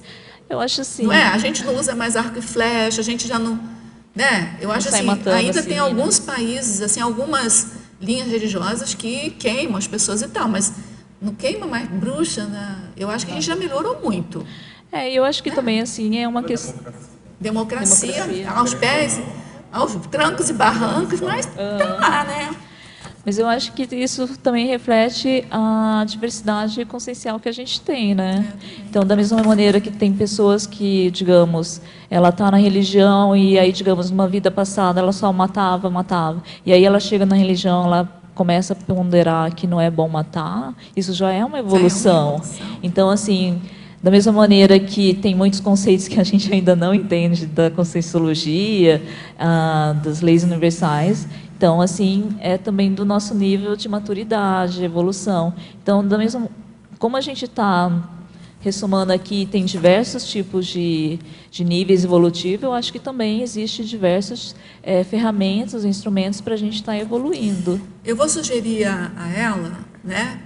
Eu acho assim. Não é? A gente não usa mais arco e flecha, a gente já não... Né? Eu acho sai assim, matando ainda assim, tem né? alguns países, assim, algumas linhas religiosas que queimam as pessoas e tal, mas não queima mais bruxa, né? Eu acho que a gente já melhorou muito. Eu acho que também assim é uma questão. Democracia, Democracia. aos pés, aos trancos e barrancos, mas tá lá, né? Mas eu acho que isso também reflete a diversidade consciencial que a gente tem, né? Então, da mesma maneira que tem pessoas que, digamos, ela está na religião e aí, digamos, numa vida passada ela só matava. E aí ela chega na religião, ela começa a ponderar que não é bom matar. Isso já é uma evolução. Então, assim, da mesma maneira que tem muitos conceitos que a gente ainda não entende da conscienciologia, das leis universais. Então, assim, é também do nosso nível de maturidade, evolução. Então, como a gente está ressumando aqui, tem diversos tipos de níveis evolutivos, eu acho que também existe diversas ferramentas, instrumentos para a gente estar evoluindo. Eu vou sugerir a ela, né,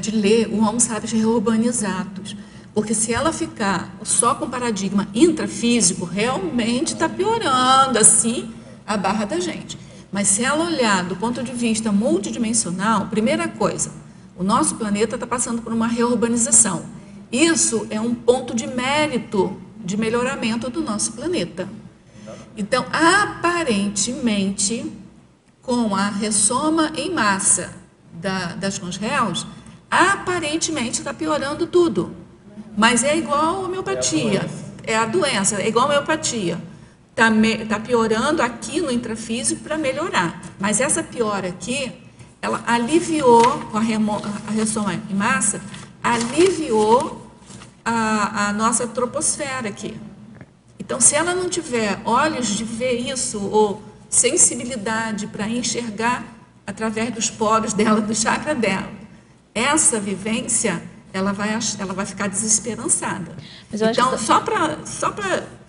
de ler o Homo Sapiens Reurbanizatus, porque se ela ficar só com paradigma intrafísico, realmente está piorando, assim, a barra da gente. Mas se ela olhar do ponto de vista multidimensional, primeira coisa, o nosso planeta está passando por uma reurbanização. Isso é um ponto de mérito de melhoramento do nosso planeta. Então, aparentemente, com a ressoma em massa das consréus, aparentemente está piorando tudo. Mas é igual a homeopatia, é a doença, é igual a homeopatia. Está piorando aqui no intrafísico para melhorar. Mas essa piora aqui, ela aliviou, com a ressoma em massa, aliviou a nossa troposfera aqui. Então, se ela não tiver olhos de ver isso, ou sensibilidade para enxergar através dos poros dela, do chakra dela, essa vivência, ela vai ficar desesperançada. Então, só para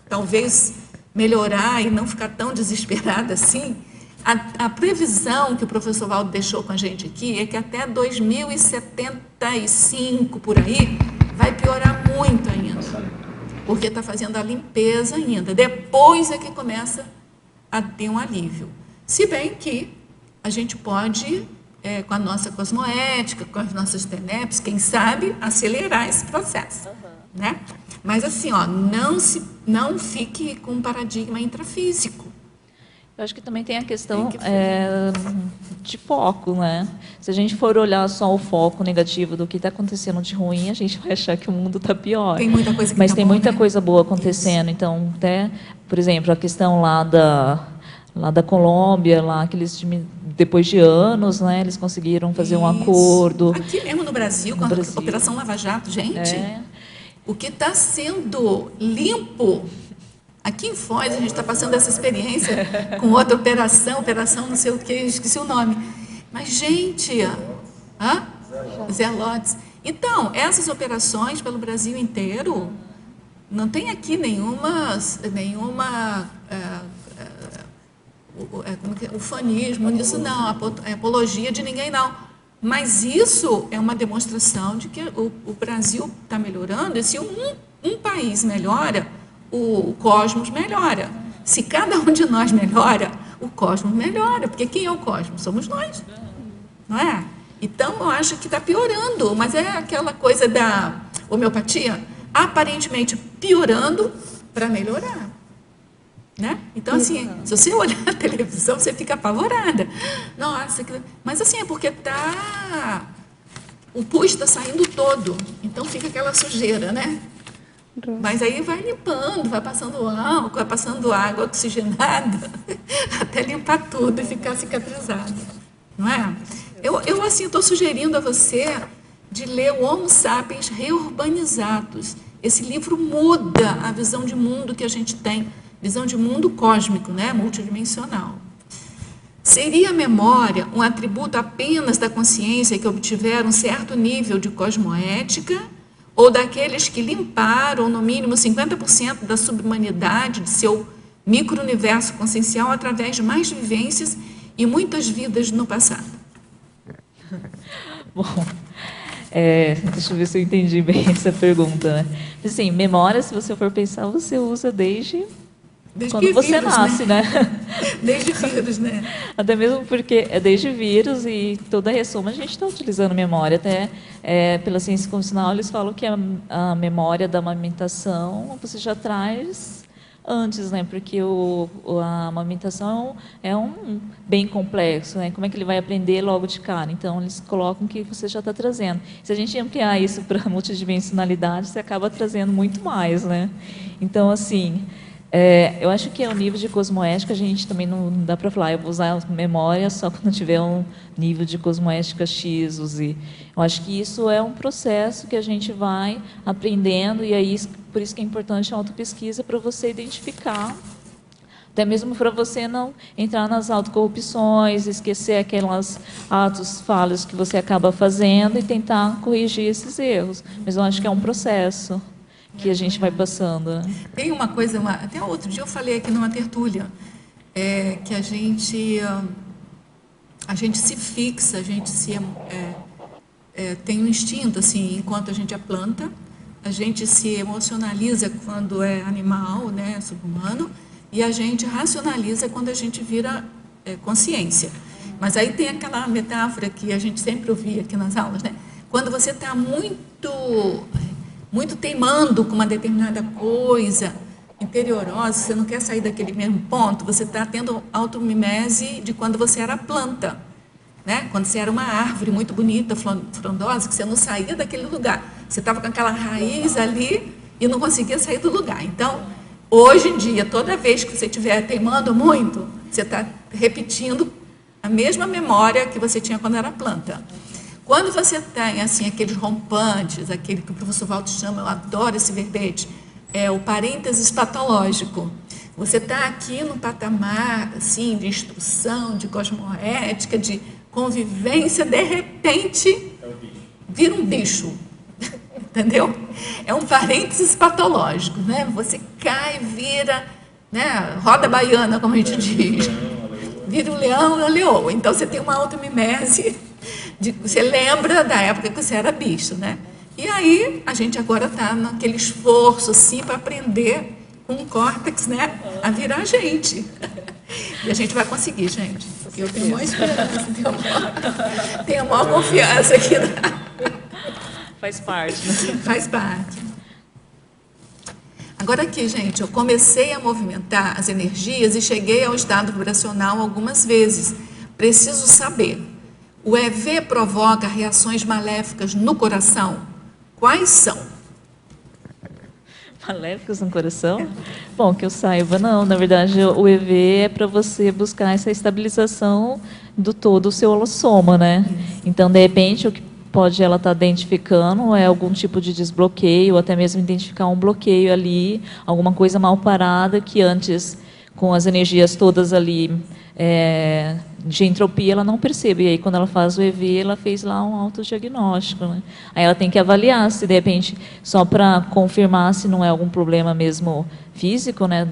talvez melhorar e não ficar tão desesperada assim, a previsão que o professor Waldo deixou com a gente aqui é que até 2075, por aí, vai piorar muito ainda. porque está fazendo a limpeza ainda. Depois é que começa a ter um alívio. Se bem que a gente pode, com a nossa cosmoética, com as nossas TENEPs, quem sabe, acelerar esse processo. Né? Mas assim, ó, não fique com um paradigma intrafísico. Eu acho que também tem a questão de foco, né? Se a gente for olhar só o foco negativo do que está acontecendo de ruim, a gente vai achar que o mundo está pior. Tem muita coisa que Mas tá tem bom, muita né? coisa boa acontecendo. Então, até, por exemplo, a questão lá da Colômbia, lá que eles depois de anos, né, eles conseguiram fazer um acordo. Aqui mesmo no Brasil, com a Operação Lava Jato, gente, o que está sendo limpo. Aqui em Foz, a gente está passando essa experiência com outra operação não sei o que, esqueci o nome. Mas, gente, Zé Lotes. Então, essas operações pelo Brasil inteiro, não tem aqui nenhuma ufanismo nisso, não, apologia de ninguém, não. Mas isso é uma demonstração de que o Brasil está melhorando, e se um país melhora, o cosmos melhora. Se cada um de nós melhora, o cosmos melhora, porque quem é o cosmos? Somos nós, não é? Então, eu acho que está piorando, mas é aquela coisa da homeopatia, aparentemente piorando para melhorar. Né? Então, assim, se você olhar a televisão, você fica apavorada. Nossa, mas assim, é porque o pus está saindo todo, então fica aquela sujeira, né? Mas aí vai limpando, vai passando álcool, vai passando água oxigenada, até limpar tudo e ficar cicatrizado, não é? Eu assim, estou sugerindo a você de ler o Homo Sapiens Reurbanizados. Esse livro muda a visão de mundo que a gente tem, visão de mundo cósmico, né? Multidimensional. Seria a memória um atributo apenas da consciência que obtiveram um certo nível de cosmoética, ou daqueles que limparam, no mínimo, 50% da subhumanidade, de seu micro-universo consciencial, através de mais vivências e muitas vidas no passado? Bom, deixa eu ver se eu entendi bem essa pergunta. Né? Assim, memória, se você for pensar, você usa desde quando você vírus, nasce, né? Desde vírus, né? Até mesmo porque é desde vírus e toda ressoma a gente está utilizando memória. Até pela ciência funcional eles falam que a memória da amamentação você já traz antes, né? Porque a amamentação é um bem complexo, né? Como é que ele vai aprender logo de cara? Então eles colocam que você já está trazendo. Se a gente ampliar isso para multidimensionalidade, você acaba trazendo muito mais, né? Então, assim, eu acho que é o nível de cosmoética, a gente também não dá para falar, eu vou usar a memória só quando tiver um nível de cosmoética X ou Z. Eu acho que isso é um processo que a gente vai aprendendo, e aí por isso que é importante a autopesquisa, para você identificar, até mesmo para você não entrar nas autocorrupções, esquecer aqueles atos falhos que você acaba fazendo e tentar corrigir esses erros. Mas eu acho que é um processo que a gente vai passando. Tem uma coisa, até outro dia eu falei aqui numa tertúlia, que a gente se fixa, a gente tem um instinto, assim, enquanto a gente é planta, a gente se emocionaliza quando é animal, né, subhumano, e a gente racionaliza quando a gente vira consciência. Mas aí tem aquela metáfora que a gente sempre ouvia aqui nas aulas, né? Quando você está muito teimando com uma determinada coisa interiorosa, você não quer sair daquele mesmo ponto, você está tendo automimese de quando você era planta, né? Quando você era uma árvore muito bonita, frondosa, que você não saía daquele lugar. Você estava com aquela raiz ali e não conseguia sair do lugar. Então, hoje em dia, toda vez que você estiver teimando muito, você está repetindo a mesma memória que você tinha quando era planta. Quando você tem assim, aqueles rompantes, aquele que o professor Walter chama, eu adoro esse verbete, o parênteses patológico. Você está aqui no patamar assim, de instrução, de cosmoética, de convivência, de repente vira um bicho. Entendeu? É um parênteses patológico, né? Você cai, vira, né? Roda baiana, como a gente diz. Vira o leão e a leoa. Então você tem uma automimese. Você lembra da época que você era bicho, né? E aí, a gente agora está naquele esforço, assim, para aprender com o córtex, né, a gente. E a gente vai conseguir, gente. Eu tenho uma esperança, tenho a maior confiança aqui. Faz parte, né? Faz parte. Agora aqui, gente, eu comecei a movimentar as energias e cheguei ao estado vibracional algumas vezes. Preciso saber, o EV provoca reações maléficas no coração? Quais são? Maléficos no coração? Bom, que eu saiba, não. Na verdade, o EV é para você buscar essa estabilização do todo o seu holossoma, né? Então, de repente, o que pode ela estar identificando é algum tipo de desbloqueio, ou até mesmo identificar um bloqueio ali, alguma coisa mal parada que antes, com as energias todas ali de entropia, ela não percebe. E aí, quando ela faz o EV, ela fez lá um autodiagnóstico, né? Aí ela tem que avaliar se, de repente, só para confirmar se não é algum problema mesmo físico, né,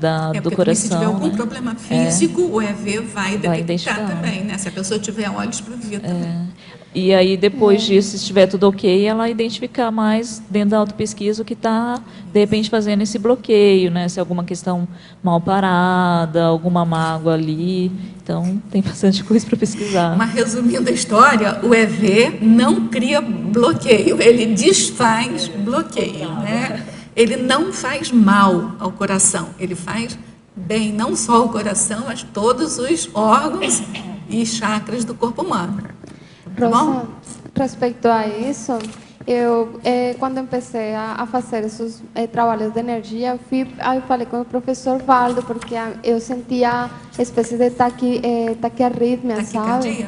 do coração. Se tiver algum problema físico, o EV vai detectar identificar também, né? Se a pessoa tiver olhos para ver também. E aí, depois disso, se estiver tudo ok, ela identificar mais dentro da autopesquisa o que está, de repente, fazendo esse bloqueio, né? Se é alguma questão mal parada, alguma mágoa ali. Então, tem bastante coisa para pesquisar. Mas, resumindo a história, o EV não cria bloqueio, ele desfaz bloqueio, né? Ele não faz mal ao coração, ele faz bem, não só ao coração, mas todos os órgãos e chakras do corpo humano. Rosa, respecto a isso, eu quando comecei a fazer esses trabalhos de energia, eu falei com o professor Valdo, porque eu sentia espécie de taquiarritmia, sabe?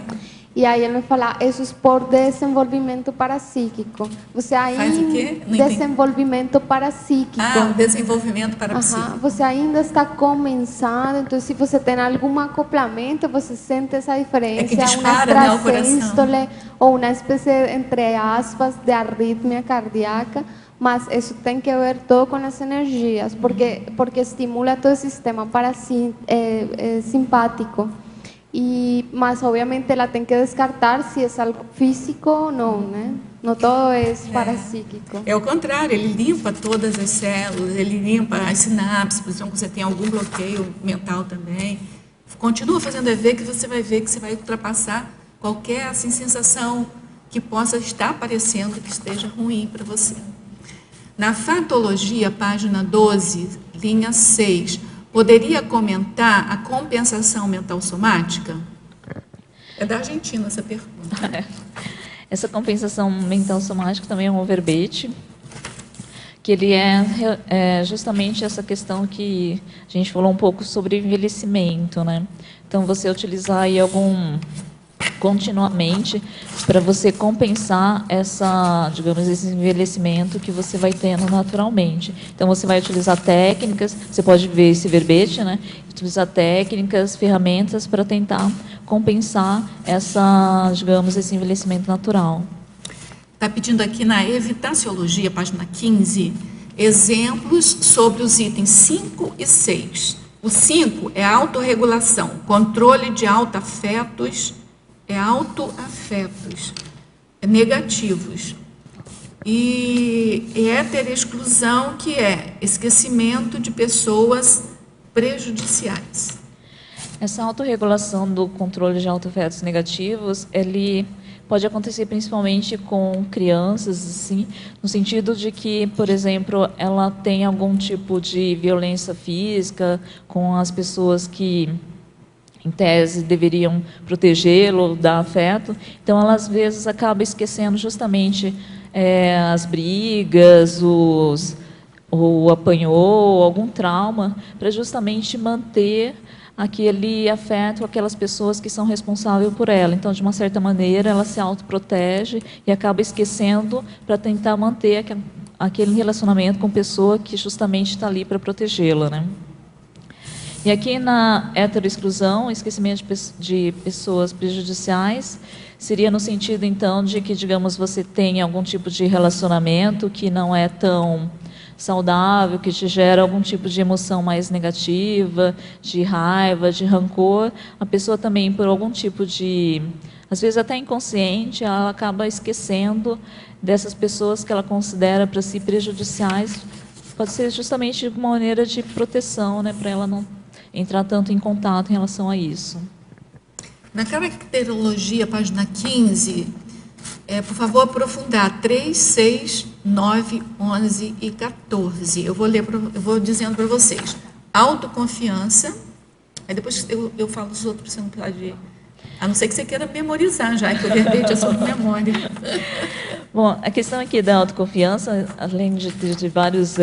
E aí ele me falou, isso é por desenvolvimento parapsíquico. Você ainda faz o quê? desenvolvimento parapsíquico. Ah, o desenvolvimento parapsíquico. Você ainda está começando, então se você tem algum acoplamento, você sente essa diferença, que dispara, uma né, o coração. sístole ou uma espécie, entre aspas, de arritmia cardíaca, mas isso tem que ver todo com as energias, porque estimula todo o sistema simpático. Mas obviamente ela tem que descartar se é algo físico ou não, né? Não todo é parapsíquico. É o contrário, ele limpa todas as células, ele limpa as sinapses, por exemplo, você tem algum bloqueio mental também. Continua fazendo EV que você vai ver que você vai ultrapassar qualquer assim, sensação que possa estar aparecendo que esteja ruim para você. Na Fatologia, página 12, linha 6, poderia comentar a compensação mental somática? É da Argentina essa pergunta. Essa compensação mental somática também é um verbete, que ele é justamente essa questão que a gente falou um pouco sobre envelhecimento, né? Então, você utilizar aí continuamente para você compensar esse envelhecimento que você vai tendo naturalmente. Então, você vai utilizar técnicas, você pode ver esse verbete, né? Utilizar técnicas, ferramentas para tentar compensar esse envelhecimento natural. Está pedindo aqui na Evitaciologia, página 15, exemplos sobre os itens 5 e 6. O 5 é autorregulação, controle de autoafetos negativos. E heterexclusão, que é esquecimento de pessoas prejudiciais. Essa autorregulação do controle de autoafetos negativos, ele pode acontecer principalmente com crianças, assim, no sentido de que, por exemplo, ela tem algum tipo de violência física com as pessoas que, em tese, deveriam protegê-lo, dar afeto. Então, ela, às vezes, acaba esquecendo justamente as brigas, ou apanhou, algum trauma, para justamente manter aquele afeto, aquelas pessoas que são responsáveis por ela. Então, de uma certa maneira, ela se autoprotege e acaba esquecendo para tentar manter aquele relacionamento com a pessoa que justamente está ali para protegê-la, né? E aqui na heteroexclusão, esquecimento de pessoas prejudiciais, seria no sentido, então, de que, digamos, você tem algum tipo de relacionamento que não é tão saudável, que te gera algum tipo de emoção mais negativa, de raiva, de rancor. A pessoa também, por algum tipo de às vezes até inconsciente, ela acaba esquecendo dessas pessoas que ela considera para si prejudiciais. Pode ser justamente uma maneira de proteção, né, para ela não entrar tanto em contato em relação a isso. Na caracterologia, página 15, por favor, aprofundar 3, 6, 9, 11 e 14. Eu vou dizendo para vocês. Autoconfiança, aí depois eu falo dos outros, você não pode... A não ser que você queira memorizar já, que o verbete é sobre memória. Bom, a questão aqui da autoconfiança, além de várias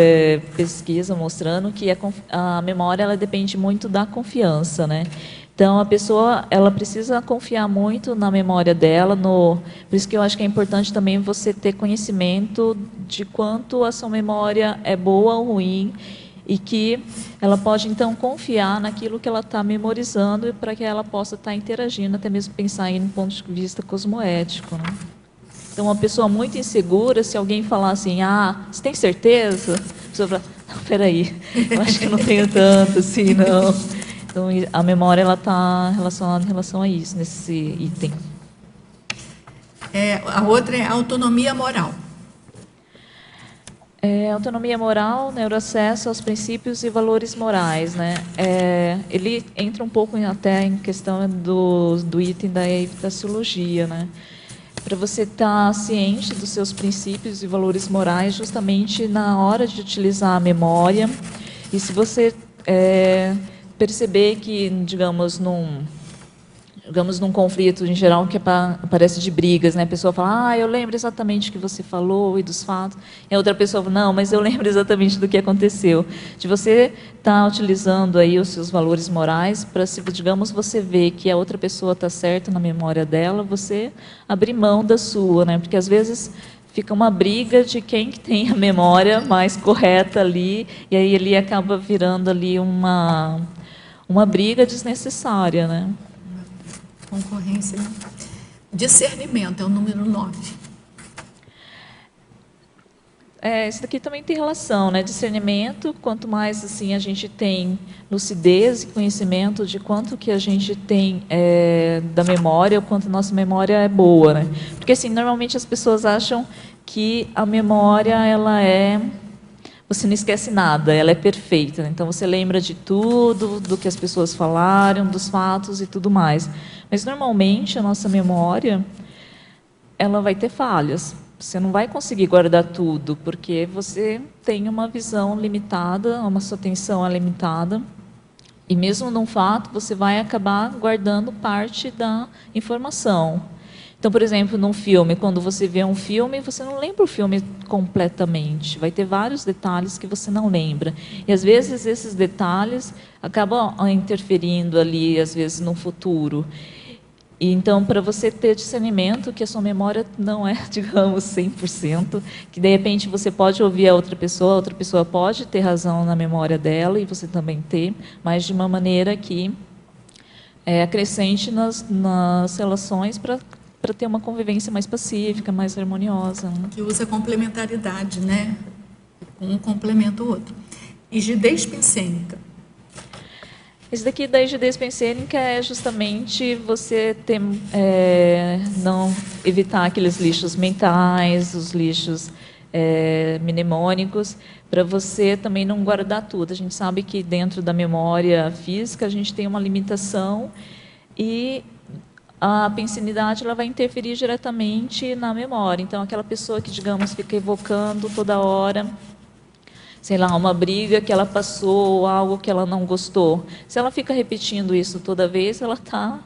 pesquisas mostrando que a memória ela depende muito da confiança, né? Então, a pessoa ela precisa confiar muito na memória dela. Por isso que eu acho que é importante também você ter conhecimento de quanto a sua memória é boa ou ruim, e que ela pode, então, confiar naquilo que ela está memorizando para que ela possa estar interagindo, até mesmo pensar em um ponto de vista cosmoético, né? Então, uma pessoa muito insegura, se alguém falar assim, você tem certeza? A pessoa fala, não, peraí, eu acho que eu não tenho tanto assim, não. Então, a memória está relacionada em relação a isso, nesse item. A outra é autonomia moral. Autonomia moral, né, o acesso aos princípios e valores morais, né? Ele entra um pouco até em questão do item da evitaciologia, né? Para você estar ciente dos seus princípios e valores morais justamente na hora de utilizar a memória. E se você perceber que, digamos, num conflito em geral que aparece de brigas, né? A pessoa fala, eu lembro exatamente o que você falou e dos fatos. E a outra pessoa fala, não, mas eu lembro exatamente do que aconteceu. De você estar utilizando aí os seus valores morais para, se, digamos, você vê que a outra pessoa está certa na memória dela, você abrir mão da sua, né? Porque às vezes fica uma briga de quem que tem a memória mais correta ali, e aí ele acaba virando ali uma briga desnecessária, né? Concorrência. Discernimento é o número 9. Isso daqui também tem relação, né? Discernimento, quanto mais assim a gente tem lucidez e conhecimento de quanto que a gente tem da memória, o quanto a nossa memória é boa, né? Porque assim, normalmente as pessoas acham que a memória você não esquece nada, ela é perfeita, né? Então você lembra de tudo, do que as pessoas falaram, dos fatos e tudo mais. Mas normalmente a nossa memória, ela vai ter falhas. Você não vai conseguir guardar tudo, porque você tem uma visão limitada, uma sua atenção é limitada. E mesmo num fato, você vai acabar guardando parte da informação. Então, por exemplo, num filme, quando você vê um filme, você não lembra o filme completamente. Vai ter vários detalhes que você não lembra. E, às vezes, esses detalhes acabam interferindo ali, às vezes, no futuro. E, então, para você ter discernimento que a sua memória não é, digamos, 100%, que, de repente, você pode ouvir a outra pessoa pode ter razão na memória dela, e você também ter, mas de uma maneira que acrescente nas relações para ter uma convivência mais pacífica, mais harmoniosa, né? Que usa complementaridade, né? Um complementa o outro. Rigidez pensênica. Esse daqui da rigidez pensênica é justamente você não evitar aqueles lixos mentais, os lixos mnemônicos, para você também não guardar tudo. A gente sabe que dentro da memória física a gente tem uma limitação, e a pensinidade ela vai interferir diretamente na memória. Então, aquela pessoa que, digamos, fica evocando toda hora, sei lá, uma briga que ela passou, ou algo que ela não gostou. Se ela fica repetindo isso toda vez, ela está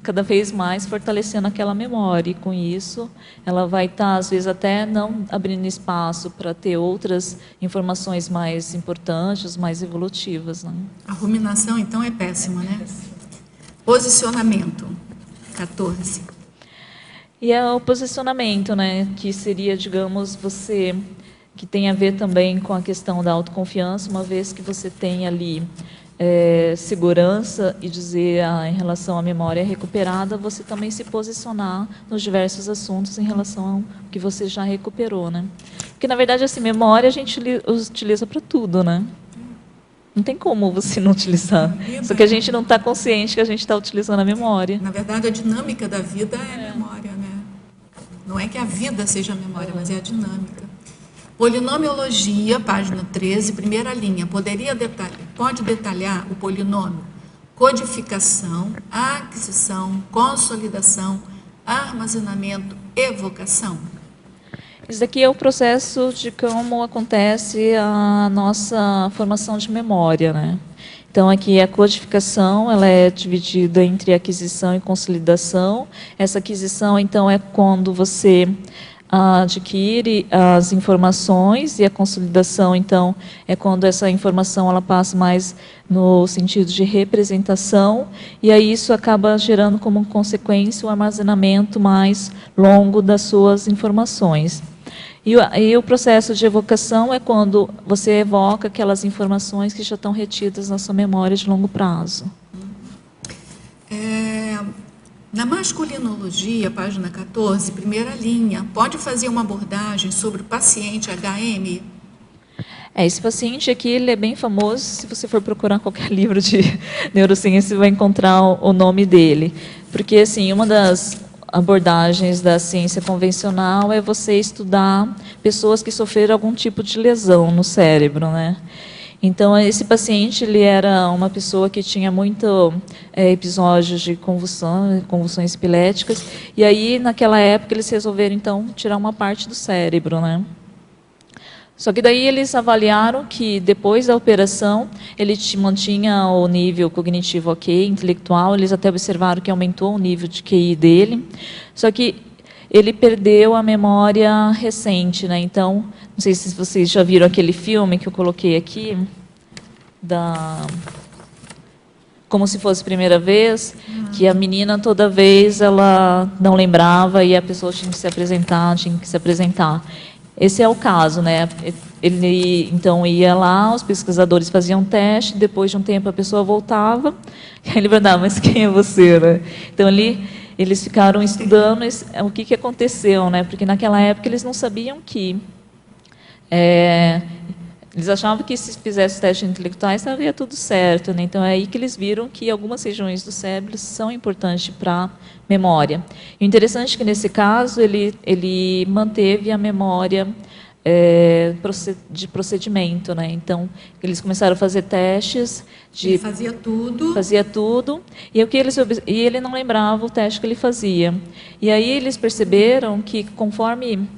cada vez mais fortalecendo aquela memória. E, com isso, ela vai estar, às vezes, até não abrindo espaço para ter outras informações mais importantes, mais evolutivas, né? A ruminação, então, é péssima, né? Posicionamento. 14. E é o posicionamento, né, que seria, digamos, que tem a ver também com a questão da autoconfiança, uma vez que você tem ali segurança e dizer em relação à memória recuperada, você também se posicionar nos diversos assuntos em relação ao que você já recuperou, né? Porque, na verdade, assim, memória a gente utiliza para tudo, né? Não tem como você não utilizar. Só que a gente não está consciente que a gente está utilizando a memória. Na verdade, a dinâmica da vida é a memória, né? Não é que a vida seja a memória, mas é a dinâmica. Polinomiologia, página 13, primeira linha. Pode detalhar o polinômio? Codificação, aquisição, consolidação, armazenamento, evocação. Isso daqui é o processo de como acontece a nossa formação de memória, né? Então, aqui a codificação, ela é dividida entre aquisição e consolidação. Essa aquisição, então, é quando você adquire as informações, e a consolidação, então, é quando essa informação ela passa mais no sentido de representação, e aí isso acaba gerando como consequência o armazenamento mais longo das suas informações. E o processo de evocação é quando você evoca aquelas informações que já estão retidas na sua memória de longo prazo. Na masculinologia, página 14, primeira linha, pode fazer uma abordagem sobre o paciente HM? Esse paciente aqui, ele é bem famoso. Se você for procurar qualquer livro de neurociência, você vai encontrar o nome dele. Porque, assim, uma das abordagens da ciência convencional é você estudar pessoas que sofreram algum tipo de lesão no cérebro, né? Então, esse paciente, ele era uma pessoa que tinha muito episódios de convulsões epiléticas, e aí, naquela época, eles resolveram, então, tirar uma parte do cérebro, né? Só que daí eles avaliaram que, depois da operação, ele mantinha o nível cognitivo ok, intelectual, eles até observaram que aumentou o nível de QI dele, só que ele perdeu a memória recente, né? Então, não sei se vocês já viram aquele filme que eu coloquei aqui, Como se fosse a primeira vez, que a menina toda vez ela não lembrava e a pessoa tinha que se apresentar. Esse é o caso, né? Ele então ia lá, os pesquisadores faziam um teste, depois de um tempo a pessoa voltava, e ele perguntava, mas quem é você, né? Então eles ficaram estudando o que aconteceu, né? Porque naquela época eles não sabiam que eles achavam que se fizesse testes intelectuais estaria tudo certo, né? Então é aí que eles viram que algumas regiões do cérebro são importantes para a memória. E o interessante é que nesse caso ele manteve a memória de procedimento, né? Então eles começaram a fazer testes Ele fazia tudo. E ele não lembrava o teste que ele fazia. E aí eles perceberam que conforme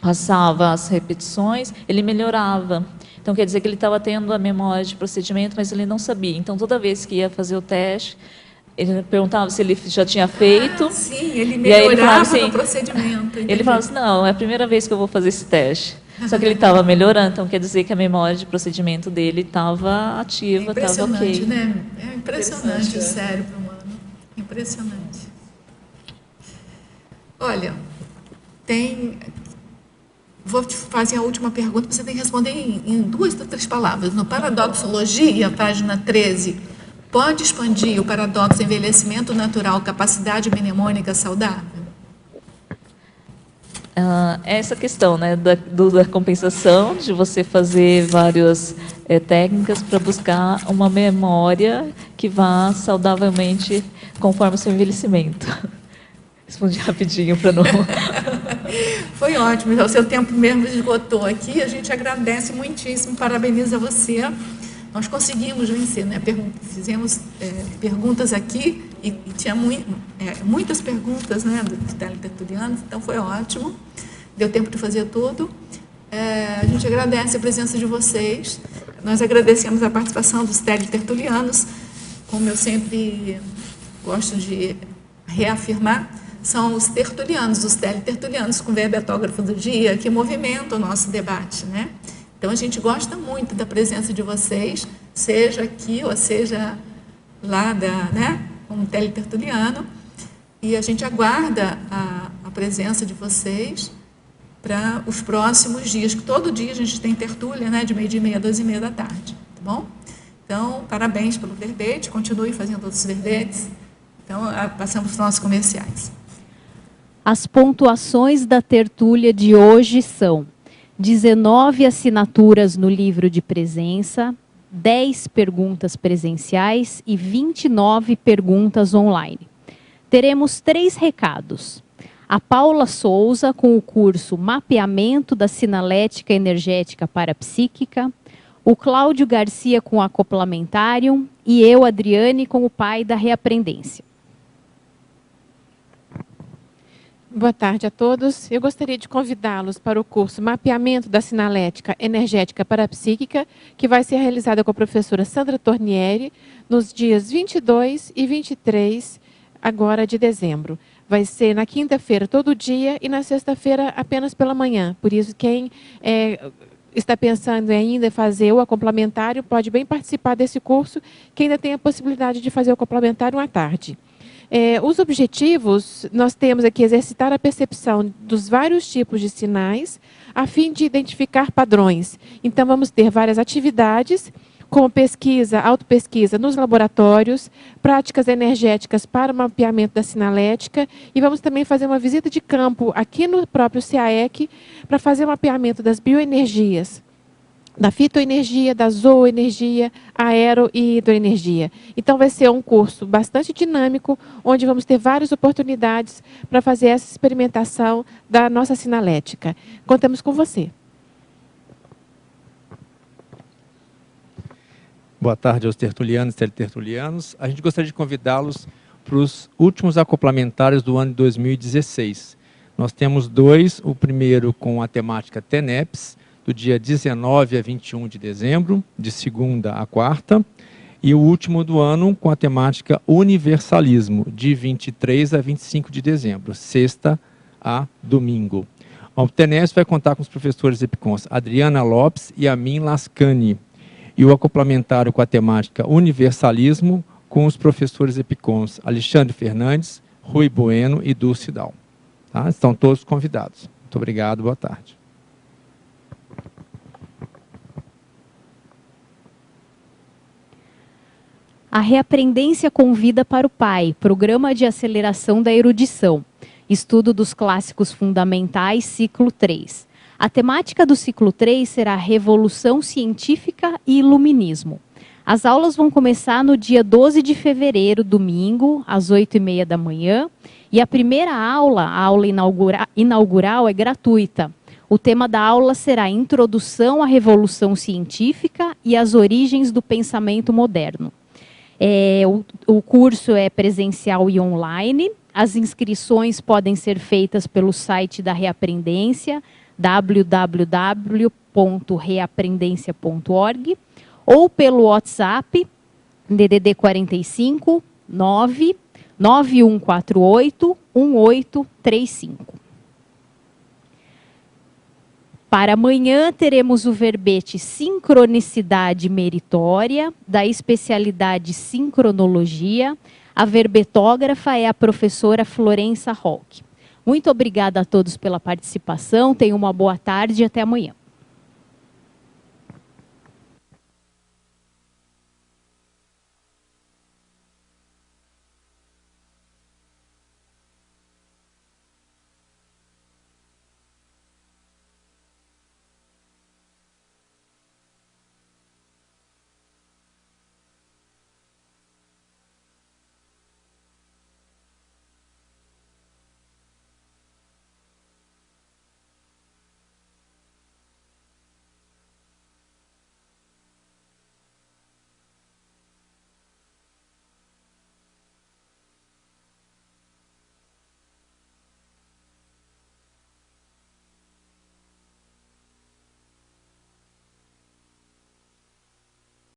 passava as repetições, ele melhorava. Então, quer dizer que ele estava tendo a memória de procedimento, mas ele não sabia. Então, toda vez que ia fazer o teste, ele perguntava se ele já tinha feito. Sim, ele melhorava no procedimento. Ele falava assim, não, é a primeira vez que eu vou fazer esse teste. Só que ele estava melhorando, então quer dizer que a memória de procedimento dele estava ativa, estava ok. Impressionante, né? É impressionante o cérebro humano. Impressionante. Olha, vou te fazer a última pergunta, você tem que responder em 2 ou 3 palavras. No Paradoxologia, página 13, pode expandir o paradoxo envelhecimento natural, capacidade mnemônica saudável? Essa questão, né, da compensação, de você fazer várias técnicas para buscar uma memória que vá saudavelmente conforme o seu envelhecimento. Respondi rapidinho para não... Foi ótimo, o seu tempo mesmo esgotou aqui, a gente agradece muitíssimo, parabeniza você. Nós conseguimos vencer, né? Fizemos perguntas aqui e tinha muitas perguntas, né, dos teletertulianos, então foi ótimo, deu tempo de fazer tudo. A gente agradece a presença de vocês, nós agradecemos a participação dos teletertulianos, como eu sempre gosto de reafirmar, são os tertulianos, os teletertulianos, com verbo autógrafo do dia, que movimentam o nosso debate, né? Então, a gente gosta muito da presença de vocês, seja aqui ou seja lá, como teletertuliano, e a gente aguarda a presença de vocês para os próximos dias, que todo dia a gente tem tertúlia, né, de 12h30 a 2h30 da tarde, tá bom? Então, parabéns pelo verbete, continue fazendo outros verbetes. Então, passamos para os nossos comerciais. As pontuações da tertúlia de hoje são 19 assinaturas no livro de presença, 10 perguntas presenciais e 29 perguntas online. Teremos 3 recados. A Paula Souza com o curso Mapeamento da Sinalética Energética Parapsíquica, o Cláudio Garcia com o Acoplamentário e eu, Adriane, com o Pai da Reaprendência. Boa tarde a todos. Eu gostaria de convidá-los para o curso Mapeamento da Sinalética Energética Parapsíquica, que vai ser realizado com a professora Sandra Tornieri nos dias 22 e 23 agora de dezembro. Vai ser na quinta-feira todo dia e na sexta-feira apenas pela manhã. Por isso, quem está pensando em ainda fazer o complementário pode bem participar desse curso, que ainda tem a possibilidade de fazer o complementário à tarde. Os objetivos, nós temos aqui exercitar a percepção dos vários tipos de sinais, a fim de identificar padrões. Então, vamos ter várias atividades, como pesquisa, autopesquisa nos laboratórios, práticas energéticas para o mapeamento da sinalética, e vamos também fazer uma visita de campo aqui no próprio CAEC, para fazer o mapeamento das bioenergias, da fitoenergia, da zooenergia, aero e hidroenergia. Então, vai ser um curso bastante dinâmico, onde vamos ter várias oportunidades para fazer essa experimentação da nossa sinalética. Contamos com você. Boa tarde aos tertulianos e teletertulianos. A gente gostaria de convidá-los para os últimos acoplamentários do ano de 2016. Nós temos 2, o primeiro com a temática TENEPS, do dia 19 a 21 de dezembro, de segunda a quarta, e o último do ano com a temática Universalismo, de 23 a 25 de dezembro, sexta a domingo. O TENEPS vai contar com os professores EPICONS Adriana Lopes e Amin Lascani, e o acoplamentário com a temática Universalismo com os professores EPICONS Alexandre Fernandes, Rui Bueno e Dulce Dal. Tá? Estão todos convidados. Muito obrigado, boa tarde. A Reaprendência convida para o Pai, Programa de Aceleração da Erudição, Estudo dos Clássicos Fundamentais, ciclo 3. A temática do ciclo 3 será Revolução Científica e Iluminismo. As aulas vão começar no dia 12 de fevereiro, domingo, às 8h30 da manhã. E a primeira aula, a aula inaugural, é gratuita. O tema da aula será Introdução à Revolução Científica e as Origens do Pensamento Moderno. O curso é presencial e online. As inscrições podem ser feitas pelo site da Reaprendência, www.reaprendência.org, ou pelo WhatsApp, DDD 45 99148 1835. Para amanhã teremos o verbete Sincronicidade Meritória, da especialidade Sincronologia. A verbetógrafa é a professora Florença Roque. Muito obrigada a todos pela participação, tenham uma boa tarde e até amanhã.